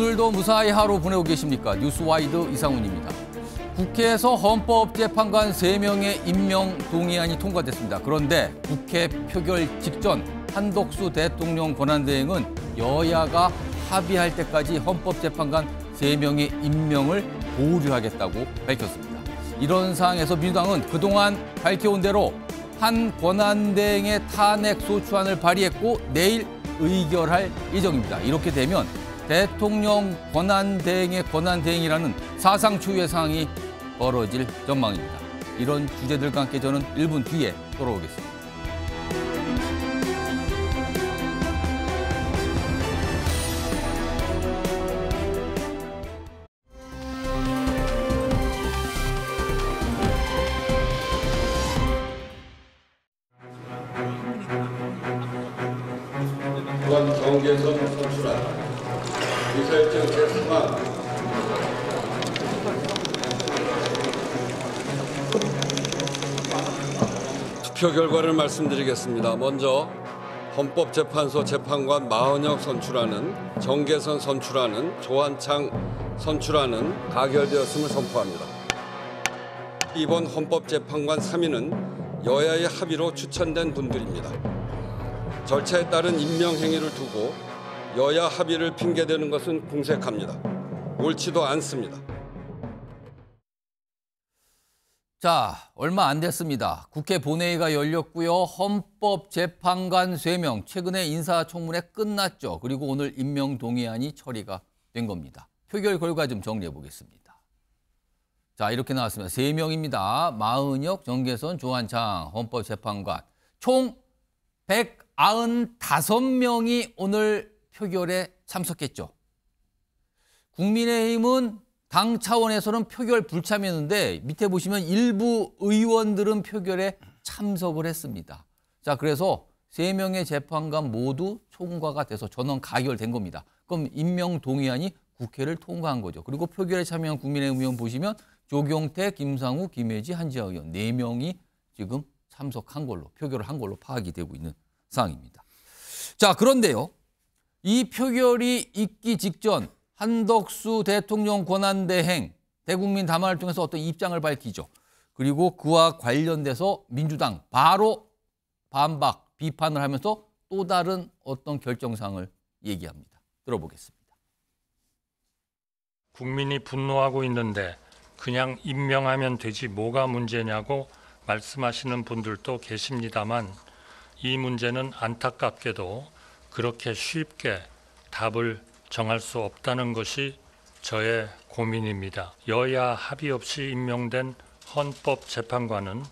오늘도 무사히 하루 보내고 계십니까? 뉴스와이드 이상훈입니다. 국회에서 헌법재판관 3명의 임명 동의안이 통과됐습니다. 그런데 국회 표결 직전 한덕수 대통령 권한대행은 여야가 합의할 때까지 헌법재판관 3명의 임명을 보류하겠다고 밝혔습니다. 이런 상황에서 민주당은 그동안 밝혀온 대로 한 권한대행의 탄핵 소추안을 발의했고 내일 의결할 예정입니다. 이렇게 되면 대통령 권한대행의 권한대행이라는 사상 초유의 상황이 벌어질 전망입니다. 이런 주제들과 함께 저는 1분 뒤에 돌아오겠습니다. 또한 정계선 선출한 미사일정 제3항 투표 결과를 말씀드리겠습니다. 먼저 헌법재판소 재판관 마은혁 선출하는 정계선 선출하는 조한창 선출하는 가결되었음을 선포합니다. 이번 헌법재판관 3인은 여야의 합의로 추천된 분들입니다. 절차에 따른 임명 행위를 두고 여야 합의를 핑계대는 것은 궁색합니다. 옳지도 않습니다. 자, 얼마 안 됐습니다. 국회 본회의가 열렸고요. 헌법재판관 3명 최근에 인사청문회 끝났죠. 그리고 오늘 임명 동의안이 처리가 된 겁니다. 표결 결과 좀 정리해 보겠습니다. 자, 이렇게 나왔습니다. 3명입니다. 마은혁, 정계선, 조한창 헌법재판관 총 195명이 오늘 표결에 참석했죠. 국민의힘은 당 차원에서는 표결 불참이었는데 밑에 보시면 일부 의원들은 표결에 참석을 했습니다. 자, 그래서 3명의 재판관 모두 총과가 돼서 전원 가결된 겁니다. 그럼 임명 동의안이 국회를 통과한 거죠. 그리고 표결에 참여한 국민의힘 의원 보시면 조경태, 김상우, 김혜지, 한지아 의원 4명이 지금 참석한 걸로 표결을 한 걸로 파악이 되고 있는 상황입니다. 자, 그런데요. 이 표결이 있기 직전 한덕수 대통령 권한대행 대국민 담화를 통해서 어떤 입장을 밝히죠. 그리고 그와 관련돼서 민주당 바로 반박, 비판을 하면서 또 다른 어떤 결정사항을 얘기합니다. 들어보겠습니다. 국민이 분노하고 있는데 그냥 임명하면 되지 뭐가 문제냐고 말씀하시는 분들도 계십니다만 이 문제는 안타깝게도 그렇게 쉽게 답을 정할 수 없다는 것이 저의 고민입니다. 여야 합의 없이 임명된 헌법재판관은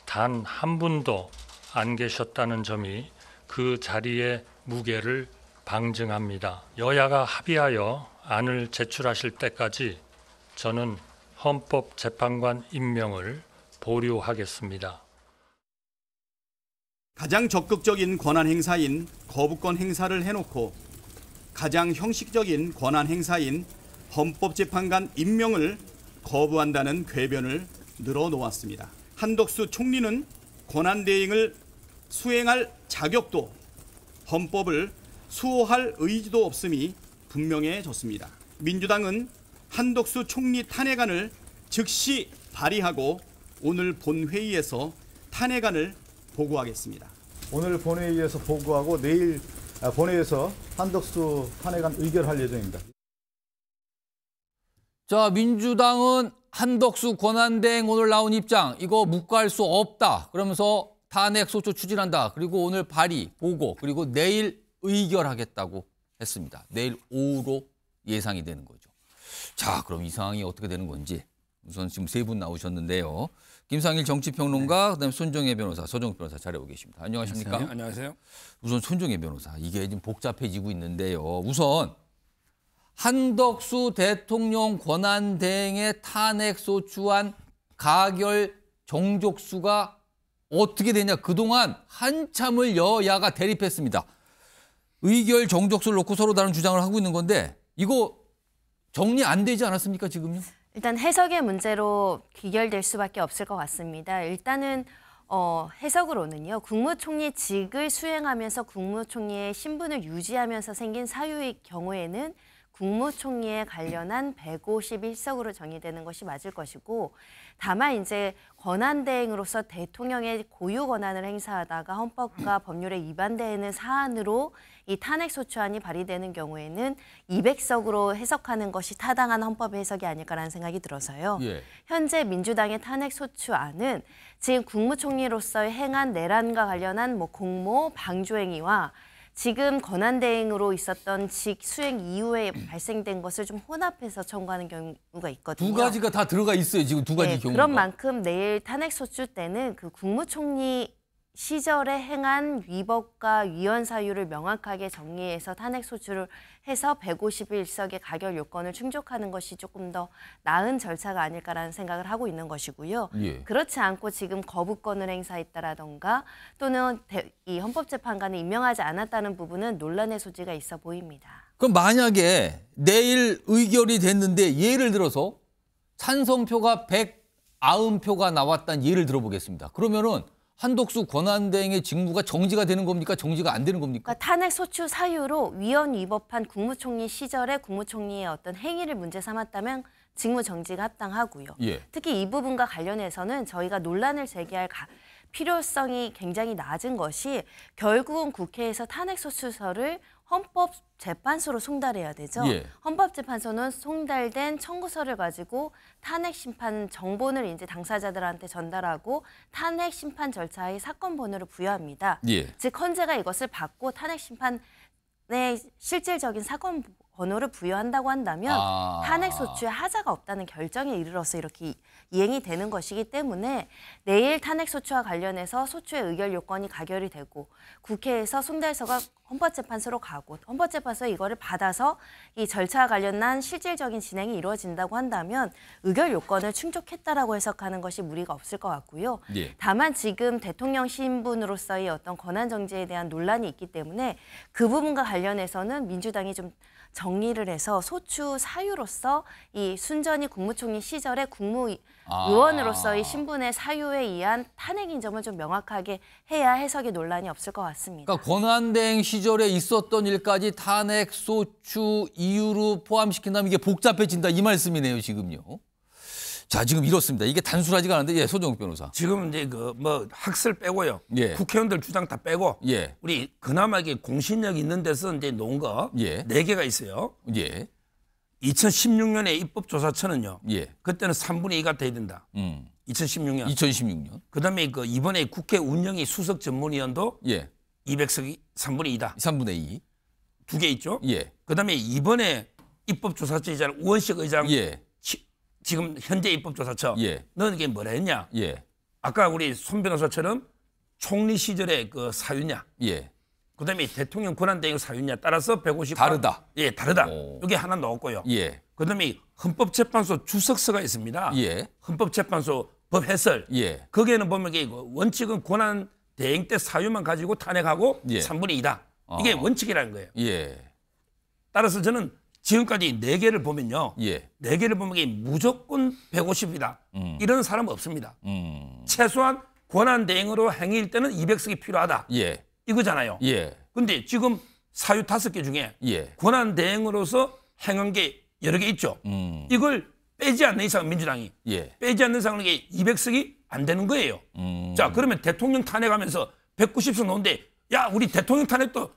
단 한 분도 안 계셨다는 점이 그 자리의 무게를 방증합니다. 여야가 합의하여 안을 제출하실 때까지 저는 헌법재판관 임명을 보류하겠습니다. 가장 적극적인 권한 행사인 거부권 행사를 해놓고 가장 형식적인 권한 행사인 헌법재판관 임명을 거부한다는 궤변을 늘어놓았습니다. 한덕수 총리는 권한대행을 수행할 자격도 헌법을 수호할 의지도 없음이 분명해졌습니다. 민주당은 한덕수 총리 탄핵안을 즉시 발의하고 오늘 본회의에서 탄핵안을 보고하겠습니다. 오늘 본회의에서 보고하고 내일 본회의에서 한덕수 탄핵안 의결할 예정입니다. 자, 민주당은 한덕수 권한대행 오늘 나온 입장 이거 묵과할 수 없다. 그러면서 탄핵 소추 추진한다. 그리고 오늘 발의, 보고, 그리고 내일 의결하겠다고 했습니다. 내일 오후로 예상이 되는 거죠. 자, 그럼 이 상황이 어떻게 되는 건지 우선 지금 3분 나오셨는데요. 김상일 정치평론가, 그다음에 손정혜 변호사, 서정욱 변호사 자리에 오고 계십니다. 안녕하십니까? 안녕하세요. 우선 손정혜 변호사, 이게 지금 복잡해지고 있는데요. 우선 한덕수 대통령 권한대행의 탄핵소추안 가결 정족수가 어떻게 되냐. 그동안 한참을 여야가 대립했습니다. 의결 정족수를 놓고 서로 다른 주장을 하고 있는 건데 이거 정리 안 되지 않았습니까, 지금요? 일단 해석의 문제로 귀결될 수밖에 없을 것 같습니다. 일단은 해석으로는요. 국무총리직을 수행하면서 국무총리의 신분을 유지하면서 생긴 사유의 경우에는 국무총리에 관련한 151석으로 정의되는 것이 맞을 것이고, 다만 이제 권한대행으로서 대통령의 고유 권한을 행사하다가 헌법과 법률에 위반되는 사안으로 이 탄핵소추안이 발의되는 경우에는 200석으로 해석하는 것이 타당한 헌법 해석이 아닐까라는 생각이 들어서요. 예. 현재 민주당의 탄핵소추안은 지금 국무총리로서의 행한 내란과 관련한 뭐 공모, 방조행위와 지금 권한대행으로 있었던 직 수행 이후에 발생된 것을 좀 혼합해서 청구하는 경우가 있거든요. 두 가지가 다 들어가 있어요. 지금 두 가지 네, 경우가. 그런 만큼 내일 탄핵소추 때는 그 국무총리 시절에 행한 위법과 위헌 사유를 명확하게 정리해서 탄핵소추를 해서 151석의 가결 요건을 충족하는 것이 조금 더 나은 절차가 아닐까라는 생각을 하고 있는 것이고요. 예. 그렇지 않고 지금 거부권을 행사했다라던가 또는 이 헌법재판관을 임명하지 않았다는 부분은 논란의 소지가 있어 보입니다. 그럼 만약에 내일 의결이 됐는데 예를 들어서 찬성표가 190표가 나왔다는 예를 들어보겠습니다. 그러면은 한덕수 권한대행의 직무가 정지가 되는 겁니까? 정지가 안 되는 겁니까? 그러니까 탄핵소추 사유로 위헌 위법한 국무총리 시절에 국무총리의 어떤 행위를 문제 삼았다면 직무 정지가 합당하고요. 예. 특히 이 부분과 관련해서는 저희가 논란을 제기할 필요성이 굉장히 낮은 것이 결국은 국회에서 탄핵소추서를 헌법재판소로 송달해야 되죠. 예. 헌법재판소는 송달된 청구서를 가지고 탄핵심판 정본을 이제 당사자들한테 전달하고 탄핵심판 절차의 사건 번호를 부여합니다. 예. 즉 헌재가 이것을 받고 탄핵심판의 실질적인 사건 번호를 부여한다고 한다면 탄핵소추에 하자가 없다는 결정에 이르러서 이렇게 이행이 되는 것이기 때문에 내일 탄핵소추와 관련해서 소추의 의결 요건이 가결이 되고 국회에서 송달서가 헌법재판소로 가고 헌법재판소가 이거를 받아서 이 절차와 관련한 실질적인 진행이 이루어진다고 한다면 의결 요건을 충족했다라고 해석하는 것이 무리가 없을 것 같고요. 예. 다만 지금 대통령 신분으로서의 어떤 권한 정지에 대한 논란이 있기 때문에 그 부분과 관련해서는 민주당이 좀 정리를 해서 소추 사유로서 이 순전히 국무총리 시절에 국무의원으로서의 신분의 사유에 의한 탄핵인 점을 좀 명확하게 해야 해석에 논란이 없을 것 같습니다. 그러니까 권한대행 시절에 있었던 일까지 탄핵 소추 이유로 포함시킨다면 이게 복잡해진다 이 말씀이네요, 지금요. 자, 지금 이렇습니다. 이게 단순하지가 않은데, 예, 소정욱 변호사. 지금 이제 그 뭐 학설 빼고요. 예. 국회의원들 주장 다 빼고 예. 우리 그나마 이게 공신력 있는 데서 이제 놓은 거 예. 4개가 있어요. 예. 2016년에 입법조사처는요. 예. 그때는 3분의 2가 돼야 된다. 2016년. 2016년. 그다음에 그 이번에 국회 운영위 수석 전문위원도 예. 200석이 3분의 2다. 3분의 2. 2개 있죠. 예. 그다음에 이번에 입법조사처이자 우원식 의장 예. 지금 현재 입법조사처. 예. 너는 이게 뭐라 했냐? 예. 아까 우리 손 변호사처럼 총리 시절의 그 사유냐? 예. 그다음에 대통령 권한대행 사유냐 따라서 150. 다르다. 예, 다르다. 오. 이게 하나 넣었고요. 예. 그다음에 헌법재판소 주석서가 있습니다. 예. 헌법재판소 법 해설. 예. 거기에는 보면 이게 원칙은 권한 대행 때 사유만 가지고 탄핵하고 예. 3분의 2다. 이게 원칙이라는 거예요. 예. 따라서 저는 지금까지 4개를 보면요. 예. 4개를 보면 이게 무조건 150이다. 이런 사람은 없습니다. 최소한 권한 대행으로 행위일 때는 200석이 필요하다. 예. 이거잖아요. 예. 근데 지금 사유 5개 중에 예. 권한 대행으로서 행한 게 여러 개 있죠. 이걸 빼지 않는 이상 민주당이 예. 빼지 않는 이상은 이게 200석이 안 되는 거예요. 자, 그러면 대통령 탄핵하면서 190석 놓은데 야, 우리 대통령 탄핵도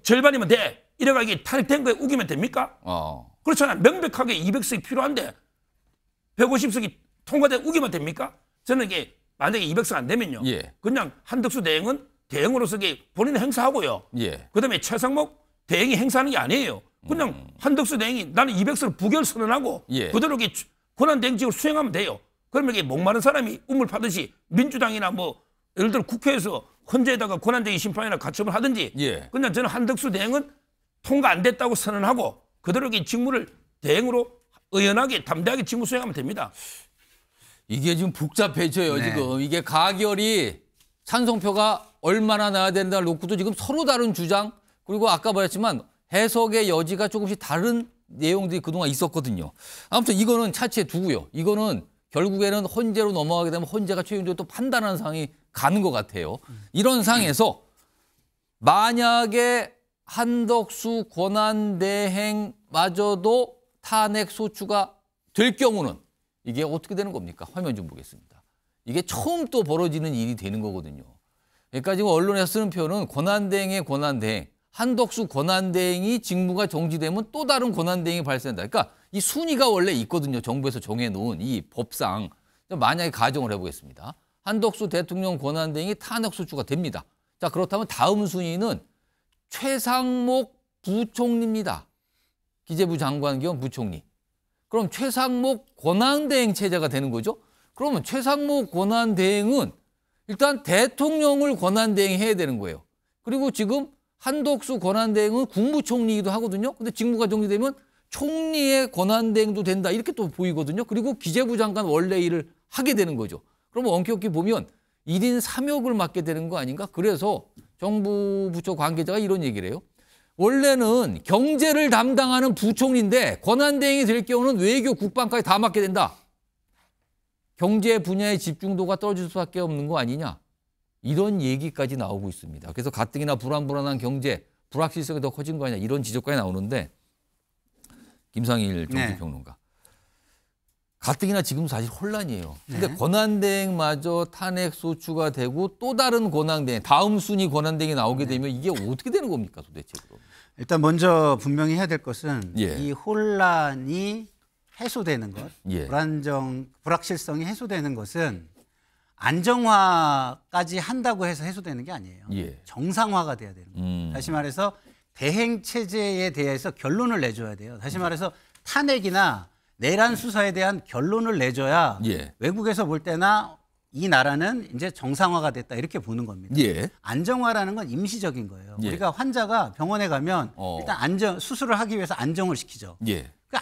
절반이면 돼. 이래가 이게 탄핵된 거에 우기면 됩니까? 그렇잖아요. 명백하게 200석이 필요한데 150석이 통과돼 우기면 됩니까? 저는 이게 만약에 200석 안 되면요. 예. 그냥 한덕수 대행은 대행으로서 본인은 행사하고요. 예. 그다음에 최상목 대행이 행사하는 게 아니에요. 그냥 한덕수 대행이 나는 200석을 부결 선언하고 예. 그대로 이게 권한 대행직을 수행하면 돼요. 그러면 이게 목마른 사람이 우물 파듯이 민주당이나 뭐 예를 들어 국회에서 헌재에다가 권한 대행 심판이나 가처분 하든지 예. 그냥 저는 한덕수 대행은 통과 안 됐다고 선언하고 그대로 이 직무를 대행으로 의연하게 담대하게 직무 수행하면 됩니다. 이게 지금 복잡해져요, 지금. 이게 가결이 찬성표가 얼마나 나야 된다를 놓고도 지금 서로 다른 주장, 그리고 아까 말했지만 해석의 여지가 조금씩 다른 내용들이 그동안 있었거든요. 아무튼 이거는 차치해 두고요. 이거는 결국에는 헌재로 넘어가게 되면 헌재가 최종적으로 또 판단하는 상황이 가는 것 같아요. 이런 상황에서 만약에 한덕수 권한대행마저도 탄핵 소추가 될 경우는 이게 어떻게 되는 겁니까? 화면 좀 보겠습니다. 이게 처음 또 벌어지는 일이 되는 거거든요. 그러니까 지금 언론에서 쓰는 표현은 권한대행의 권한대행, 한덕수 권한대행이 직무가 정지되면 또 다른 권한대행이 발생한다. 그러니까 이 순위가 원래 있거든요. 정부에서 정해놓은 이 법상. 만약에 가정을 해보겠습니다. 한덕수 대통령 권한대행이 탄핵 소추가 됩니다. 자, 그렇다면 다음 순위는 최상목 부총리입니다. 기재부 장관 겸 부총리. 그럼 최상목 권한대행 체제가 되는 거죠. 그러면 최상목 권한대행은 일단 대통령을 권한대행해야 되는 거예요. 그리고 지금 한덕수 권한대행은 국무총리이기도 하거든요. 근데 직무가 정지되면 총리의 권한대행도 된다. 이렇게 또 보이거든요. 그리고 기재부 장관 원래 일을 하게 되는 거죠. 그러면 엄격히 보면 1인 3역을 맡게 되는 거 아닌가? 그래서 정부 부처 관계자가 이런 얘기를 해요. 원래는 경제를 담당하는 부총리인데 권한대행이 될 경우는 외교, 국방까지 다 맡게 된다. 경제 분야의 집중도가 떨어질 수밖에 없는 거 아니냐. 이런 얘기까지 나오고 있습니다. 그래서 가뜩이나 불안한 경제, 불확실성이 더 커진 거 아니냐. 이런 지적까지 나오는데 김상일 정치평론가. 가뜩이나 지금 사실 혼란이에요. 근데 권한대행마저 탄핵 소추가 되고 또 다른 권한대행, 다음 순위 권한대행이 나오게 되면 이게 어떻게 되는 겁니까 도대체? 일단 먼저 분명히 해야 될 것은 예. 이 혼란이 해소되는 것, 예. 불확실성이 해소되는 것은 안정화까지 한다고 해서 해소되는 게 아니에요. 예. 정상화가 돼야 되는 거예요. 다시 말해서 대행 체제에 대해서 결론을 내줘야 돼요. 다시 말해서 탄핵이나 내란 수사에 대한 결론을 내줘야 예. 외국에서 볼 때나 이 나라는 이제 정상화가 됐다 이렇게 보는 겁니다. 예. 안정화라는 건 임시적인 거예요. 예. 우리가 환자가 병원에 가면 일단 수술을 하기 위해서 안정을 시키죠. 예. 그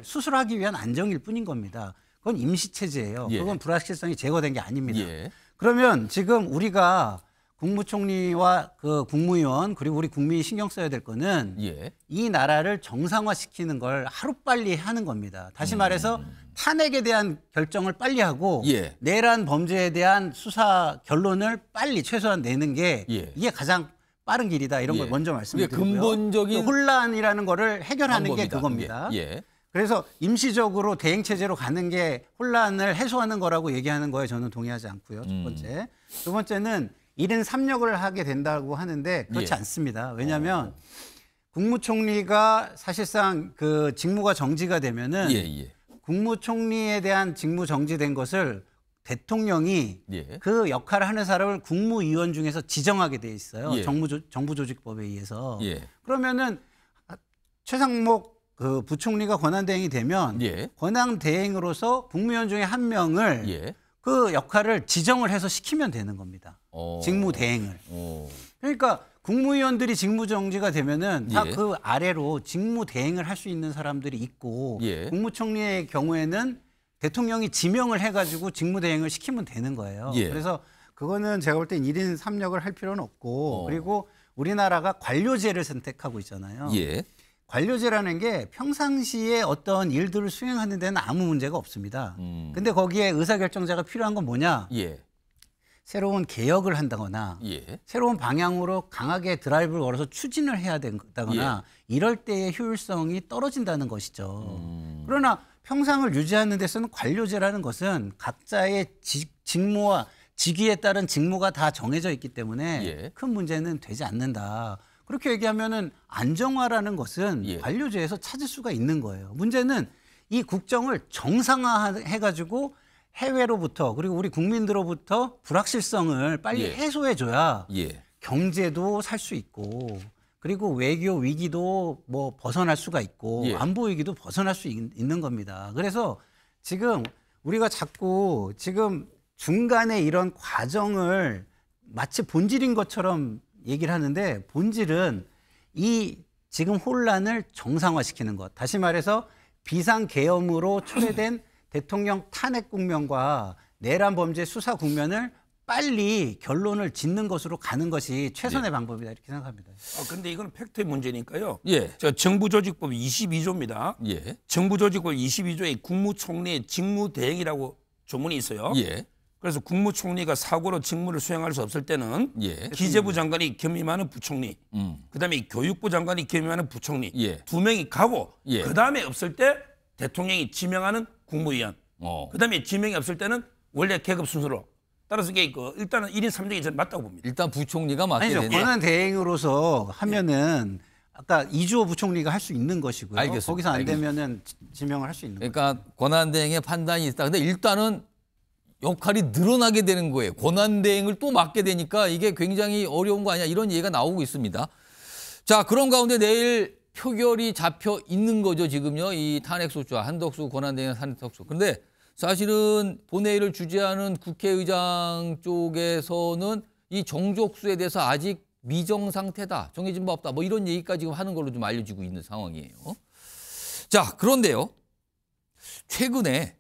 수술하기 위한 안정일 뿐인 겁니다. 그건 임시 체제예요. 예. 그건 불확실성이 제거된 게 아닙니다. 예. 그러면 지금 우리가 국무총리와 그 국무위원 그리고 우리 국민이 신경 써야 될 거는 예. 이 나라를 정상화시키는 걸 하루빨리 하는 겁니다. 다시 말해서 탄핵에 대한 결정을 빨리 하고 예. 내란 범죄에 대한 수사 결론을 빨리 최소한 내는 게 예. 이게 가장 빠른 길이다. 이런 걸 예. 먼저 말씀드리고요. 근본적인 혼란이라는 거를 해결하는 게 방법이다. 그겁니다. 예. 그래서 임시적으로 대행 체제로 가는 게 혼란을 해소하는 거라고 얘기하는 거에 저는 동의하지 않고요. 첫 번째. 두 번째는 1인 3역을 하게 된다고 하는데 그렇지 예. 않습니다. 왜냐하면 국무총리가 사실상 그 직무가 정지가 되면은 예. 국무총리에 대한 직무 정지된 것을 대통령이 예. 그 역할을 하는 사람을 국무위원 중에서 지정하게 돼 있어요. 예. 정부조직법에 의해서. 예. 그러면은 최상목 그 부총리가 권한대행이 되면 예. 권한대행으로서 국무위원 중에 한 명을 예. 그 역할을 지정을 해서 시키면 되는 겁니다. 직무대행을. 그러니까 국무위원들이 직무정지가 되면은 다 예. 그 아래로 직무대행을 할 수 있는 사람들이 있고 예. 국무총리의 경우에는 대통령이 지명을 해가지고 직무대행을 시키면 되는 거예요. 예. 그래서 그거는 제가 볼 땐 1인 3역을 할 필요는 없고 그리고 우리나라가 관료제를 선택하고 있잖아요. 예. 관료제라는 게 평상시에 어떤 일들을 수행하는 데는 아무 문제가 없습니다. 근데 거기에 의사결정자가 필요한 건 뭐냐? 예. 새로운 개혁을 한다거나 예. 새로운 방향으로 강하게 드라이브를 걸어서 추진을 해야 된다거나 이럴 때의 효율성이 떨어진다는 것이죠. 그러나 평상을 유지하는 데서는 관료제라는 것은 각자의 직무와 직위에 따른 직무가 다 정해져 있기 때문에 예. 큰 문제는 되지 않는다. 그렇게 얘기하면은 안정화라는 것은 예. 관료제에서 찾을 수가 있는 거예요. 문제는 이 국정을 정상화해가지고 해외로부터 그리고 우리 국민들로부터 불확실성을 빨리 예. 해소해줘야 예. 경제도 살 수 있고 그리고 외교 위기도 뭐 벗어날 수가 있고 예. 안보 위기도 벗어날 수 있는 겁니다. 그래서 지금 우리가 자꾸 지금 중간에 이런 과정을 마치 본질인 것처럼 얘기를 하는데 본질은 이 지금 혼란을 정상화시키는 것. 다시 말해서 비상계엄으로 초래된 대통령 탄핵 국면과 내란 범죄 수사 국면을 빨리 결론을 짓는 것으로 가는 것이 최선의 방법이다 이렇게 생각합니다. 근데 이건 팩트의 문제니까요. 예. 저 정부조직법 22조입니다. 예. 정부조직법 22조에 국무총리의 직무대행이라고 조문이 있어요. 예. 그래서 국무총리가 사고로 직무를 수행할 수 없을 때는 예. 기재부 장관이 겸임하는 부총리, 그다음에 교육부 장관이 겸임하는 부총리 예. 두 명이 가고 예. 그다음에 없을 때 대통령이 지명하는 국무위원, 그다음에 지명이 없을 때는 원래 계급 순서로 따라서 이게 일단은 1인 3정이 저는 맞다고 봅니다. 일단 부총리가 맡게 아니죠. 된다. 권한 대행으로서 하면은 아까 이주호 부총리가 할 수 있는 것이고요. 알겠습니다. 거기서 안 알겠습니다. 되면은 지명을 할 수 있는 거죠. 그러니까 권한대행의 판단이 있다. 근데 일단은 역할이 늘어나게 되는 거예요. 권한대행을 또 맡게 되니까 이게 굉장히 어려운 거 아니야 이런 얘기가 나오고 있습니다. 자, 그런 가운데 내일 표결이 잡혀 있는 거죠. 지금요. 이 탄핵소추와 한덕수 권한대행 탄핵소추. 그런데 사실은 본회의를 주재하는 국회의장 쪽에서는 이 정족수에 대해서 아직 미정 상태다. 정해진 바 없다. 뭐 이런 얘기까지 지금 하는 걸로 좀 알려지고 있는 상황이에요. 자, 그런데요. 최근에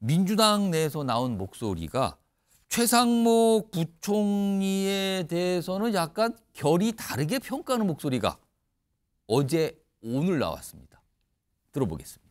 민주당 내에서 나온 목소리가 최상목 부총리에 대해서는 약간 결이 다르게 평가하는 목소리가 어제 오늘 나왔습니다. 들어보겠습니다.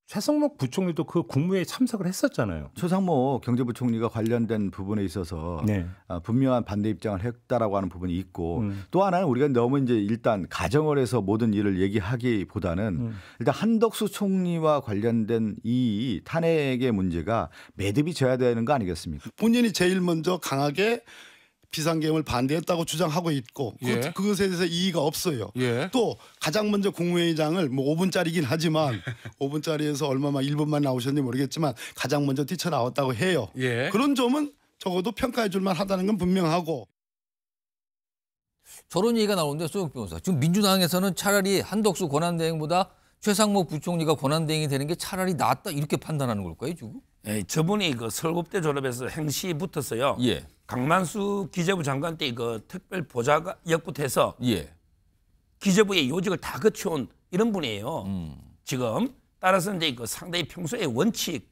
최상목 부총리도 그 국무회의에 참석을 했었잖아요. 최상목 경제부총리가 관련된 부분에 있어서 네. 분명한 반대 입장을 했다라고 하는 부분이 있고 또 하나는 우리가 너무 이제 일단 가정을 해서 모든 일을 얘기하기보다는 일단 한덕수 총리와 관련된 이 탄핵의 문제가 매듭이 져야 되는 거 아니겠습니까? 본인이 제일 먼저 강하게 비상계엄을 반대했다고 주장하고 있고 예. 그것에 대해서 이의가 없어요. 예. 또 가장 먼저 국무회의장을 뭐 5분짜리긴 하지만 5분짜리에서 얼마만 1분만 나오셨는지 모르겠지만 가장 먼저 뛰쳐나왔다고 해요. 예. 그런 점은 적어도 평가해 줄 만하다는 건 분명하고. 저런 얘기가 나오는데 소영 변호사. 지금 민주당에서는 차라리 한덕수 권한대행보다 최상목 부총리가 권한대행이 되는 게 차라리 낫다 이렇게 판단하는 걸까요, 지금? 예, 저분이 그 서울고대 졸업해서 행시 붙었어요. 예. 강만수 기재부 장관 때 그 특별 보좌가 역부터 해서 예. 기재부의 요직을 다 거쳐온 이런 분이에요. 지금 따라서 이제 그 상당히 평소에 원칙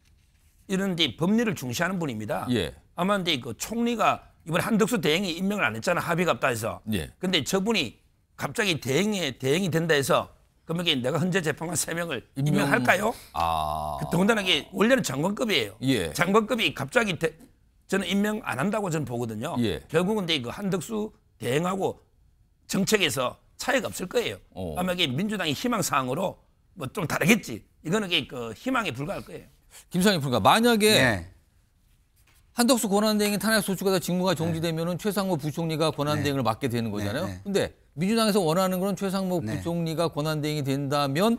이런 데 법리를 중시하는 분입니다. 예. 아마 이제 그 총리가 이번에 한덕수 대행이 임명을 안 했잖아. 합의가 없다 해서. 예. 근데 저분이 갑자기 대행이 된다 해서 그러면 내가 헌재 재판관 3명을 임명할까요? 아. 더군다나 이게 원래는 장관급이에요. 예. 장관급이 갑자기 저는 임명 안 한다고 저는 보거든요. 예. 결국은 그 한덕수 대행하고 정책에서 차이가 없을 거예요. 아마 이게 민주당의 희망 사항으로 뭐 좀 다르겠지. 이거는 그 희망에 불과할 거예요. 김상희 프로가 만약에 네. 한덕수 권한대행이 탄핵 소추가 다 직무가 정지되면은 최상목 부총리가 권한대행을 맡게 되는 거잖아요. 네. 근데 민주당에서 원하는 건 최상목 부총리가 권한대행이 된다면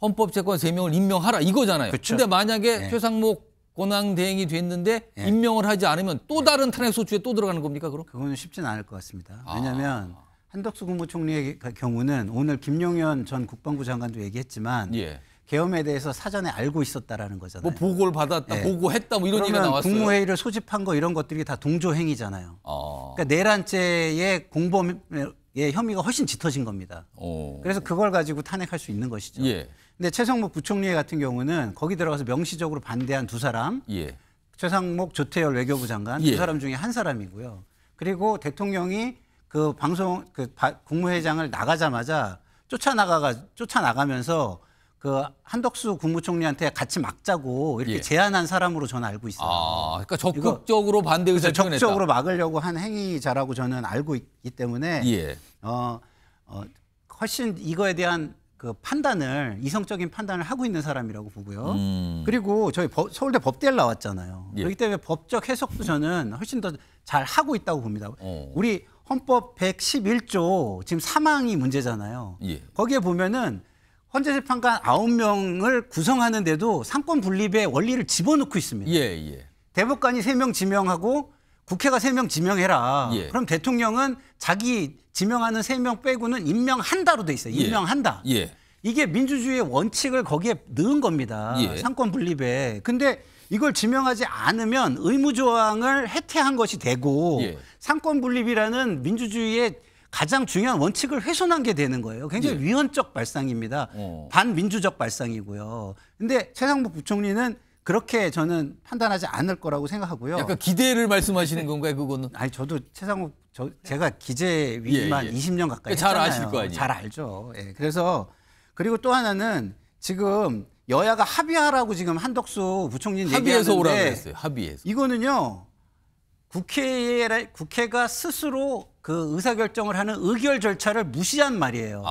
헌법재판 3명을 임명하라 이거잖아요. 그쵸. 근데 만약에 최상목 권한대행이 됐는데 임명을 하지 않으면 또 다른 탄핵 소추에 또 들어가는 겁니까, 그럼? 그거는 쉽지는 않을 것 같습니다. 왜냐하면 한덕수 국무총리의 경우는 오늘 김용현 전 국방부 장관도 얘기했지만 예. 계엄에 대해서 사전에 알고 있었다라는 거잖아요. 뭐 보고를 받았다, 네. 보고했다 뭐 이런 얘기가 그러면 나왔어요. 국무회의를 소집한 거 이런 것들이 다 동조 행위잖아요. 그러니까 내란죄의 공범의 혐의가 훨씬 짙어진 겁니다. 그래서 그걸 가지고 탄핵할 수 있는 것이죠. 예. 근데 최상목 부총리 같은 경우는 거기 들어가서 명시적으로 반대한 두 사람, 예. 최상목 조태열 외교부 장관 예. 두 사람 중에 한 사람이고요. 그리고 대통령이 그 국무회의장을 나가자마자 쫓아나가면서 그 한덕수 국무총리한테 같이 막자고 이렇게 예. 제안한 사람으로 저는 알고 있어요. 그러니까 적극적으로 반대 의사를 표현했다. 적극적으로 막으려고 한 행위자라고 저는 알고 있기 때문에 예. 훨씬 이거에 대한 그 판단을 이성적인 판단을 하고 있는 사람이라고 보고요. 그리고 저희 서울대 법대를 나왔잖아요. 예. 그렇기 때문에 법적 해석도 저는 훨씬 더 잘 하고 있다고 봅니다. 우리 헌법 111조 지금 사망이 문제잖아요. 예. 거기에 보면은 헌재재판관 9명을 구성하는데도 상권 분립의 원리를 집어넣고 있습니다. 예. 대법관이 3명 지명하고 국회가 3명 지명해라. 예. 그럼 대통령은 자기 지명하는 3명 빼고는 임명한다로 돼 있어요. 임명한다. 예. 이게 민주주의의 원칙을 거기에 넣은 겁니다. 예. 상권 분립에. 근데 이걸 지명하지 않으면 의무조항을 해태한 것이 되고 예. 상권 분립이라는 민주주의의 가장 중요한 원칙을 훼손한 게 되는 거예요. 굉장히 예. 위헌적 발상입니다. 반민주적 발상이고요. 근데 최상목 부총리는 그렇게 저는 판단하지 않을 거라고 생각하고요. 약간 기대를 말씀하시는 건가요, 그거는? 아니 저도 제가 기재위만 예. 20년 가까이 잘 했잖아요. 아실 거 아니에요. 잘 알죠. 예. 그래서 그리고 또 하나는 지금 여야가 합의하라고 지금 한덕수 부총리는 합의해서 얘기하는데 오라고 했어요. 합의해서. 이거는요. 국회가 스스로 그 의사결정을 하는 의결 절차를 무시한 말이에요.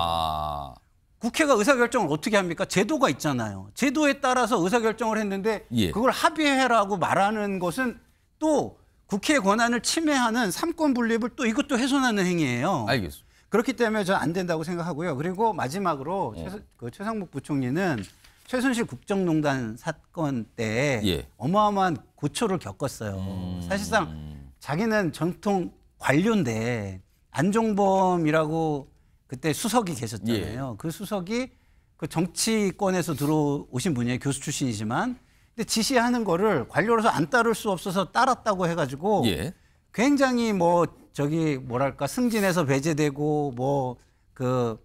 국회가 의사결정을 어떻게 합니까? 제도가 있잖아요. 제도에 따라서 의사결정을 했는데 예. 그걸 합의해라고 말하는 것은 또 국회의 권한을 침해하는 삼권 분립을 또 이것도 훼손하는 행위예요. 알겠습니다. 그렇기 때문에 저는 안 된다고 생각하고요. 그리고 마지막으로 최상목 부총리는 최순실 국정농단 사건 때 예. 어마어마한 고초를 겪었어요. 사실상 자기는 전통 관료인데 안종범이라고 그때 수석이 계셨잖아요. 예. 그 수석이 그 정치권에서 들어오신 분이에요. 교수 출신이지만. 근데 지시하는 거를 관료로서 안 따를 수 없어서 따랐다고 해가지고 예. 굉장히 뭐랄까 승진해서 배제되고 뭐 그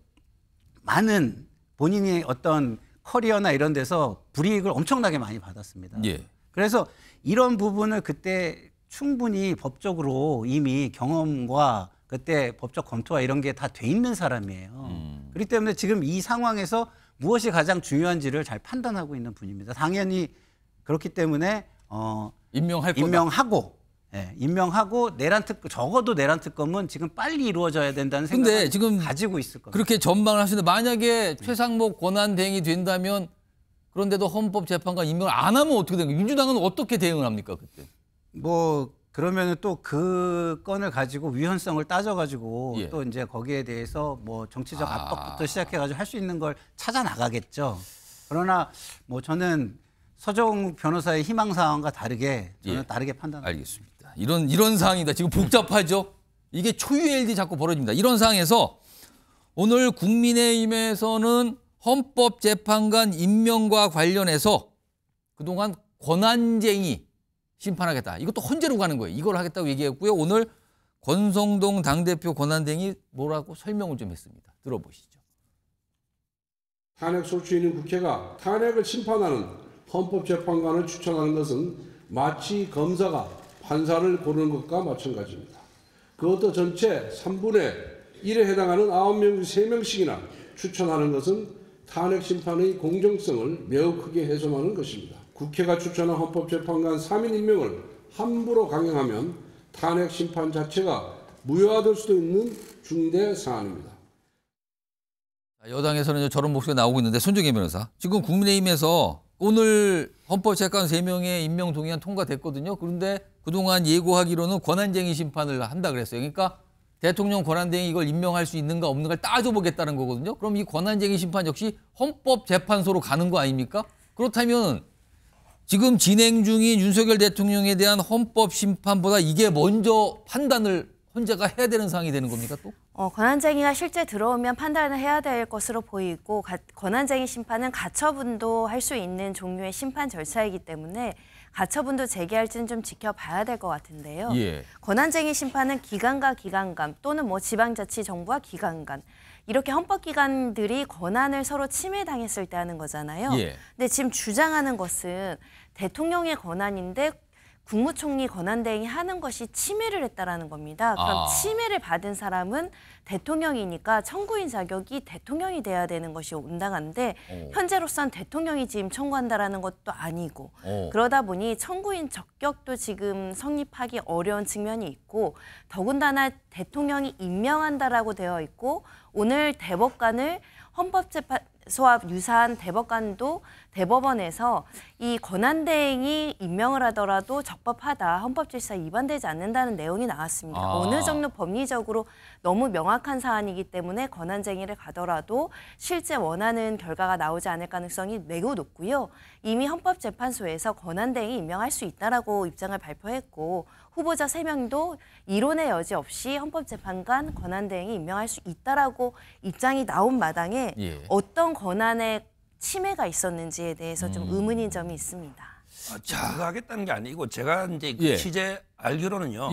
많은 본인이 어떤 커리어나 이런 데서 불이익을 엄청나게 많이 받았습니다. 예. 그래서 그래서 이런 부분을 그때 충분히 법적으로 이미 경험과 그때 법적 검토와 이런 게 다 돼 있는 사람이에요. 그렇기 때문에 지금 이 상황에서 무엇이 가장 중요한지를 잘 판단하고 있는 분입니다. 당연히 그렇기 때문에 임명할 거다. 임명하고 적어도 내란 특검은 지금 빨리 이루어져야 된다는 생각을 지금 가지고 있을 겁니다. 그렇게 전망을 하시는데 만약에 최상목 권한대행이 된다면 그런데도 헌법재판관 임명을 안 하면 어떻게 되는 거예요? 민주당은 어떻게 대응을 합니까 그때? 뭐 그러면은 또 그 건을 가지고 위헌성을 따져가지고 예. 또 이제 거기에 대해서 뭐 정치적 압박부터 시작해가지고 할 수 있는 걸 찾아 나가겠죠. 그러나 뭐 저는 서정욱 변호사의 희망사항과 다르게 저는 예. 다르게 판단합니다. 알겠습니다. 이런 상황이다. 지금 복잡하죠. 이게 초유의 일이 자꾸 벌어집니다. 이런 상황에서 오늘 국민의힘에서는 헌법재판관 임명과 관련해서 그동안 권한쟁의 심판하겠다. 이것도 헌재로 가는 거예요. 이걸 하겠다고 얘기했고요. 오늘 권성동 당대표 권한대행이 뭐라고 설명을 좀 했습니다. 들어보시죠. 탄핵 소추인인 국회가 탄핵을 심판하는 헌법재판관을 추천하는 것은 마치 검사가 판사를 고르는 것과 마찬가지입니다. 그것도 전체 3분의 1에 해당하는 9명 중 3명씩이나 추천하는 것은 탄핵 심판의 공정성을 매우 크게 훼손하는 것입니다. 국회가 추천한 헌법재판관 3인 임명을 함부로 강행하면 탄핵 심판 자체가 무효화될 수도 있는 중대 사안입니다. 여당에서는 저런 목소리가 나오고 있는데 손정혜 변호사. 지금 국민의힘에서 오늘 헌법재판관 3명의 임명 동의안 통과됐거든요. 그런데 그동안 예고하기로는 권한쟁의 심판을 한다 그랬어요. 그러니까 대통령 권한대행이 이걸 임명할 수 있는가 없는가를 따져보겠다는 거거든요. 그럼 이 권한쟁의 심판 역시 헌법재판소로 가는 거 아닙니까? 그렇다면 지금 진행 중인 윤석열 대통령에 대한 헌법심판보다 이게 먼저 판단을 헌재가 해야 되는 상황이 되는 겁니까 또? 권한쟁의가 실제 들어오면 판단을 해야 될 것으로 보이고 권한쟁의 심판은 가처분도 할 수 있는 종류의 심판 절차이기 때문에 가처분도 제기할지는 좀 지켜봐야 될 것 같은데요. 예. 권한쟁의 심판은 기관과 기관 간 또는 뭐 지방자치정부와 기관 간 이렇게 헌법기관들이 권한을 서로 침해당했을 때 하는 거잖아요. 예. 근데 지금 주장하는 것은 대통령의 권한인데 국무총리 권한대행이 하는 것이 침해를 했다라는 겁니다. 그럼 침해를 받은 사람은 대통령이니까 청구인 자격이 대통령이 돼야 되는 것이 온당한데 현재로선 대통령이 지금 청구한다라는 것도 아니고 그러다 보니 청구인 적격도 지금 성립하기 어려운 측면이 있고 더군다나 대통령이 임명한다라고 되어 있고 오늘 대법관을 헌법재판소와 유사한 대법관도 대법원에서 이 권한대행이 임명을 하더라도 적법하다, 헌법질서 위반되지 않는다는 내용이 나왔습니다. 어느 정도 법리적으로 너무 명확한 사안이기 때문에 권한쟁의를 가더라도 실제 원하는 결과가 나오지 않을 가능성이 매우 높고요. 이미 헌법재판소에서 권한대행이 임명할 수 있다라고 입장을 발표했고 후보자 3명도 이론의 여지 없이 헌법재판관 권한대행이 임명할 수 있다라고 입장이 나온 마당에 어떤 권한의 침해가 있었는지에 대해서 좀 의문인 점이 있습니다. 그거 하겠다는 게 아니고 제가 이제 그 취재 알기로는요.